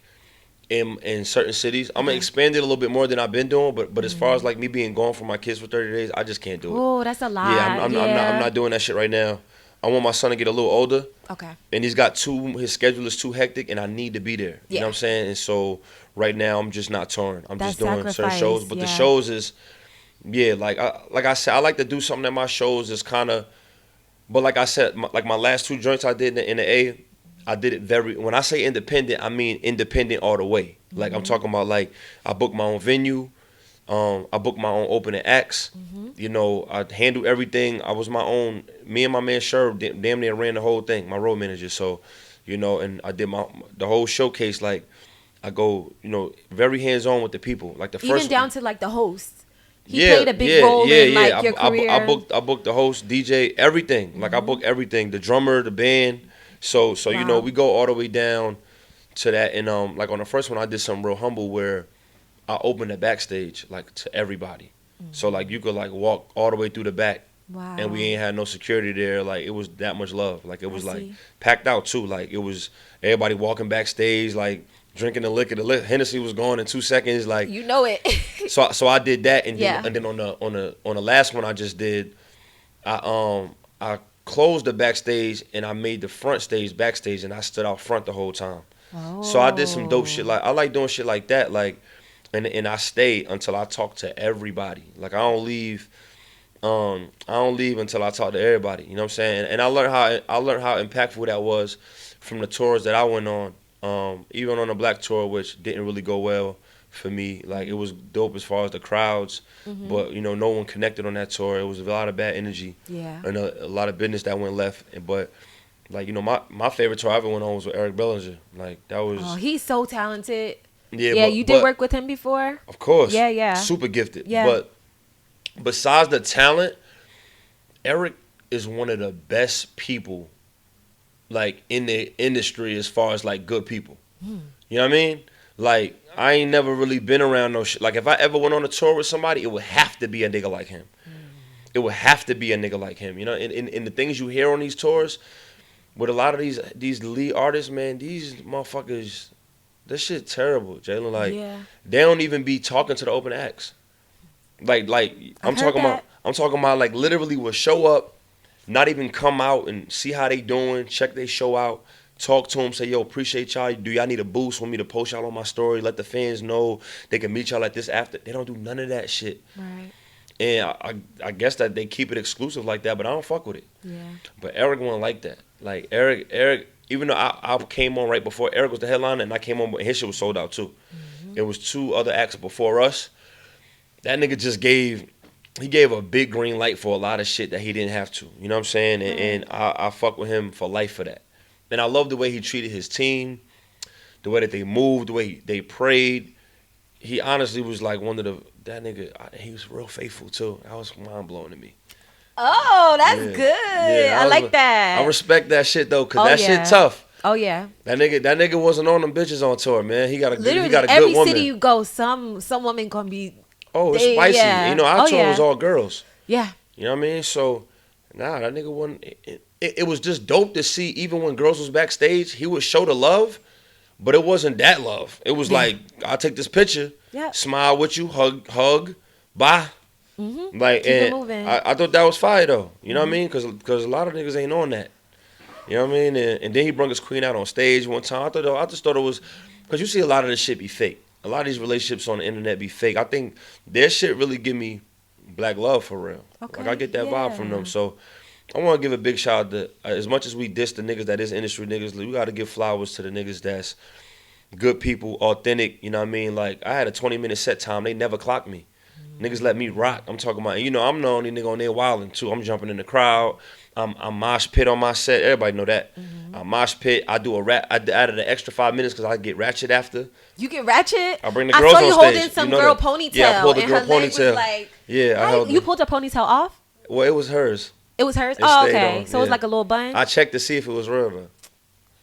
in certain cities. I'm gonna expand it a little bit more than I've been doing. But as far as like me being gone for my kids for 30 days, I just can't do it. Oh, that's a lot. Yeah, I'm not doing that shit right now. I want my son to get a little older. Okay. And his schedule is too hectic, and I need to be there. You know what I'm saying? And so right now I'm just not touring. I'm just doing certain shows. But the shows is, like I said, I like to do something at my shows is kind of, but like I said, my last 2 joints I did in the A, I did it when I say independent, I mean independent all the way. Like, I'm talking about, like, I booked my own venue. I booked my own opening acts. I handled everything. I was my own. Me and my man Sherb damn near ran the whole thing. My road manager. So, and I did the whole showcase. Like, I go, very hands on with the people. Like the first, even down to like the host. He played a big role in like your career. I booked the host, DJ, everything. Like, I booked everything. The drummer, the band. So wow. We go all the way down to that. And like on the first one, I did something real humble where I opened the backstage like to everybody. So like you could like walk all the way through the back Wow. and we ain't had no security there. Like, it was that much love. Like, it was like see. packed out too. Like, it was everybody walking backstage, like drinking the liquor. The Hennessy was gone in 2 seconds. Like, You know it. so I did that, and Yeah. then on the last one I just did, I closed the backstage and I made the front stage backstage, and I stood out front the whole time. So I did some dope shit. Like, I like doing shit like that. Like, and I stayed until I talked to everybody. Like, I don't leave until I talk to everybody. You know what I'm saying? And I learned how impactful that was from the tours that I went on. Even on the Black tour, which didn't really go well for me. Like, it was dope as far as the crowds, but no one connected on that tour. It was a lot of bad energy, Yeah. and a lot of business that went left. But like, my favorite tour I ever went on was with Eric Bellinger. Like, that was Oh, he's so talented. yeah. Yeah, But, you did work with him before? of course. Yeah, yeah. Super gifted. Yeah. But besides the talent, Eric is one of the best people, like, in the industry as far as, like, good people. You know what I mean? Like, I ain't never really been around no shit. Like, if I ever went on a tour with somebody, it would have to be a nigga like him. It would have to be a nigga like him. You know, and the things you hear on these tours, with a lot of these lead artists, man, these motherfuckers, this shit terrible, Jalen. Like, Yeah. they don't even be talking to the open acts. Like I'm I've talking heard about, like, literally will show up, not even come out and see how they doing, check their show out, talk to them, say, yo, appreciate y'all. Do y'all need a boost? Want me to post y'all on my story? Let the fans know they can meet y'all at this after. They don't do none of that shit. Right. And I guess that they keep it exclusive like that, but I don't fuck with it. Yeah. But Eric wasn't like that. Like, Eric, even though I came on right before Eric was the headliner, and I came on, and his shit was sold out too. There was 2 other acts before us. That nigga just gave a big green light for a lot of shit that he didn't have to. You know what I'm saying? And I fuck with him for life for that. And I love the way he treated his team, the way that they moved, the way they prayed. He honestly was like that nigga, he was real faithful too. That was mind blowing to me. Oh, that's Yeah. good. Yeah, I like that. I respect that shit though, cause Oh, that yeah. shit tough. Oh yeah. That nigga wasn't on them bitches on tour, man. He got a Literally, good every woman. city you go, some woman gonna be. Oh, it's they- spicy. yeah. You know, our Oh, tour yeah. was all girls. Yeah. You know what I mean? So, nah, that nigga wasn't. It was just dope to see. Even when girls was backstage, he would show the love, but it wasn't that love. It was like, I'll take this picture, Yeah. smile with you, hug, bye. Like, Keep it and moving. I thought that was fire though. You know what I mean? Because a lot of niggas ain't on that. You know what I mean? And then he brought his queen out on stage one time. I just thought it was, because you see a lot of this shit be fake. A lot of these relationships on the internet be fake. I think their shit really give me black love for real. Okay, Like, I get that vibe from yeah. them. So I want to give a big shout out to, as much as we diss the niggas that is industry niggas, we got to give flowers to the niggas that's good people, authentic. You know what I mean? Like, I had a 20-minute set time. They never clocked me. Niggas let me rock. I'm talking about, I'm the only nigga on there wilding too. I'm jumping in the crowd. I'm mosh pit on my set. Everybody know that. I mosh pit. I do a rap. I added an extra 5 minutes because I get ratchet after. You get ratchet. I bring the girls I saw you on stage. holding some You know girl that. ponytail. Yeah, I pulled the and girl her leg was ponytail. like, Yeah, I held you it. pulled her ponytail off. Well, it was hers. It was hers. It Oh, stayed okay. on, So it was yeah. like a little bun. I checked to see if it was real though.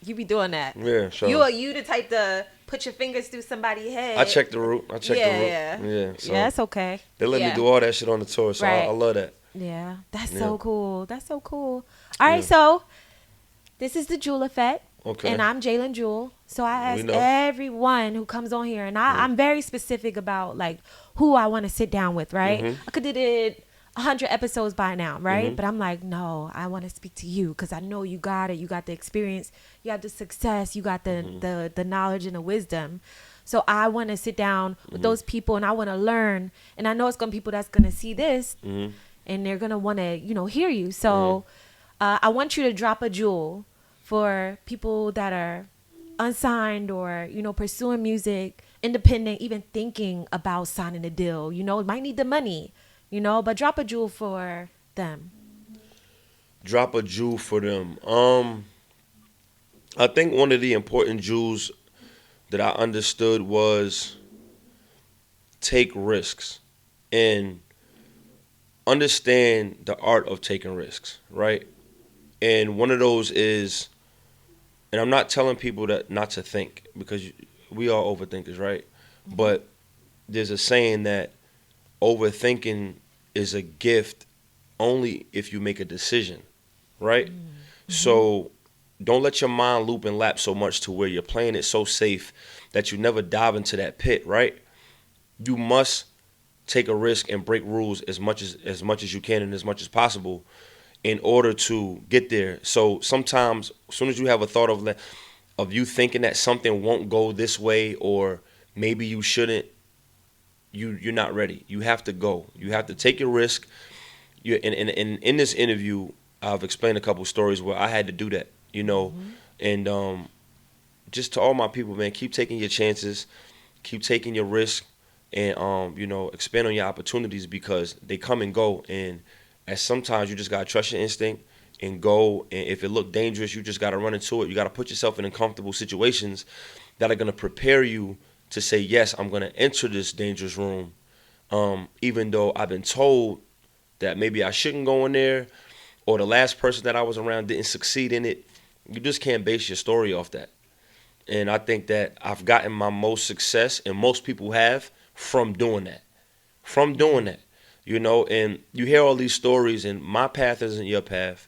You be doing that. Yeah, sure. You the type to put your fingers through somebody's head. I checked the root. Yeah. Yeah. So Yeah, that's okay. they let me do all that shit on the tour, so Right. I love that. Yeah, that's Yeah. so cool. That's so cool. All right, Yeah. so this is the Jewel Effect. Okay. And I'm Jalen Jewel. So I We ask know. everyone who comes on here, and I'm very specific about like who I want to sit down with, right? Mhm. I could have did 100 episodes by now, right? Mhm. But I'm like, no, I want to speak to you because I know you got it. You got the experience. You got the success. You got the knowledge and the wisdom. So I want to sit down with those people, and I want to learn. And I know it's gonna be people that's gonna see this, and they're gonna want to, hear you. So I want you to drop a jewel for people that are unsigned or pursuing music, independent, even thinking about signing a deal. Might need the money, but drop a jewel for them. Drop a jewel for them. I think one of the important jewels that I understood was take risks and understand the art of taking risks, right? And one of those is, and I'm not telling people that not to think, because we are overthinkers, right? But there's a saying that overthinking is a gift only if you make a decision, right? So don't let your mind loop and lap so much to where you're playing it so safe that you never dive into that pit, right? You must take a risk and break rules as much as you can and as much as possible in order to get there. So sometimes, as soon as you have a thought of you thinking that something won't go this way or maybe you shouldn't, you're not ready. You have to go. You have to take your risk. In this interview, I've explained a couple stories where I had to do that, you know, and just to all my people, man, keep taking your chances, keep taking your risk, and you know, expand on your opportunities because they come and go. And as sometimes you just gotta trust your instinct and go. And if it look dangerous, you just gotta run into it. You gotta put yourself in uncomfortable situations that are gonna prepare you to say, yes, I'm gonna enter this dangerous room, even though I've been told that maybe I shouldn't go in there, or the last person that I was around didn't succeed in it. You just can't base your story off that. And I think that I've gotten my most success, and most people have, from doing that. From doing that. You know, and you hear all these stories, and my path isn't your path.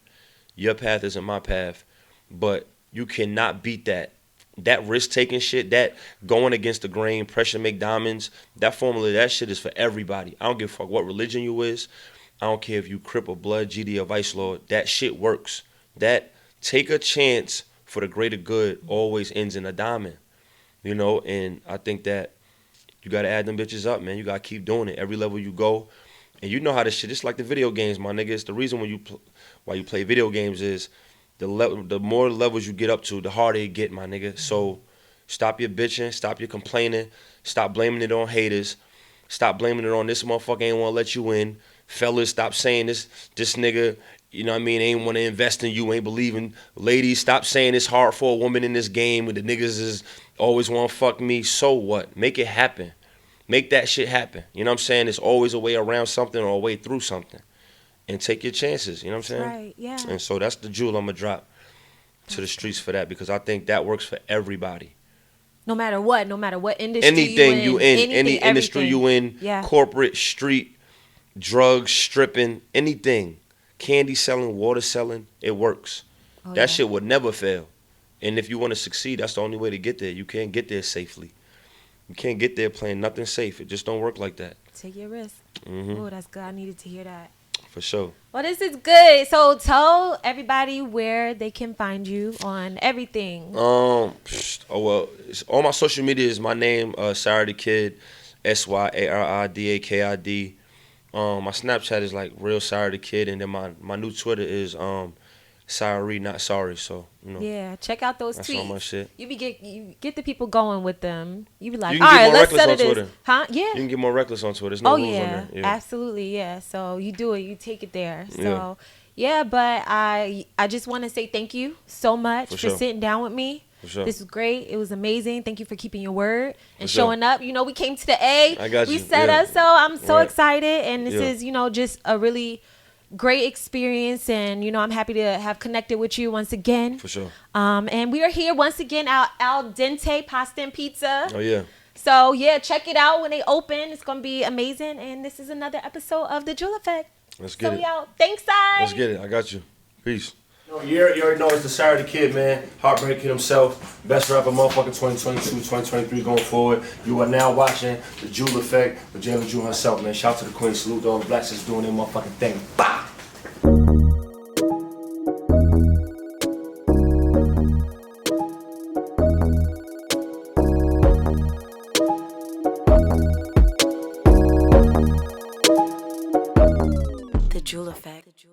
Your path isn't my path. But you cannot beat that. That risk-taking shit, that going against the grain, pressure to make diamonds, that formula, that shit is for everybody. I don't give a fuck what religion you is. I don't care if you Crip or Blood, GD or Vice Lord. That shit works. That take a chance for the greater good always ends in a diamond. You know, and I think that you got to add them bitches up, man. You got to keep doing it. Every level you go. And you know how this shit, it's like the video games, my nigga. It's the reason why you play video games is the more levels you get up to, the harder it get, my nigga. So stop your bitching, stop your complaining, stop blaming it on haters, stop blaming it on this motherfucker ain't want to let you in. Fellas, stop saying this nigga, you know what I mean, ain't want to invest in you, ain't believing. Ladies, stop saying it's hard for a woman in this game when the niggas is always want to fuck me. So what? Make it happen. Make that shit happen. You know what I'm saying? There's always a way around something or a way through something. And take your chances, you know what I'm saying? Right, yeah. And so that's the jewel I'm going to drop to the streets for that, because I think that works for everybody. No matter what industry Anything you in, any industry you in, yeah. Corporate, street, drugs, stripping, anything, candy selling, water selling, it works. That shit would never fail. And if you want to succeed, that's the only way to get there. You can't get there safely. You can't get there playing nothing safe. It just don't work like that. Take your risk. Oh, that's good. I needed to hear that. For sure. Well, this is good. So tell everybody where they can find you on everything. It's, all my social media is my name, Sy Ari Da Kid, SYARIDAKID. My Snapchat is like real Sy Ari Da Kid, and then my new Twitter is Sy Ari Not Sorry. So you know. Yeah, check out those that's tweets. all my shit. You get the people going with them. You be like, You all can get right, more let's reckless settle on this. Twitter. Huh? Yeah. You can get more reckless on Twitter. There's no rules on there. Yeah. Absolutely, yeah. So you do it, you take it there. So yeah, but I just want to say thank you so much for sitting down with me. For sure. This was great. It was amazing. Thank you for keeping your word and For sure. showing up. You know, we came to the A. I got you. We set us, so I'm so excited. And this Yeah. is, you know, just a really great experience. And, you know, I'm happy to have connected with you once again. For sure. And we are here once again, Al Dente Pasta and Pizza. Oh, yeah. So, yeah, check it out when they open. It's going to be amazing. And this is another episode of The Jewel Effect. Let's get it. We out. Thanks, Sy. Let's get it. I got you. Peace. You already know it's the Sy Ari Da Kid, man. Heartbreak Kid himself. Best rapper motherfucking 2022, 2023 going forward. You are now watching The Jewel Effect with Jalen Jewel herself, man. Shout out to the queen. Salute to all the blacks that's doing their motherfucking thing. Bah! The Jewel Effect.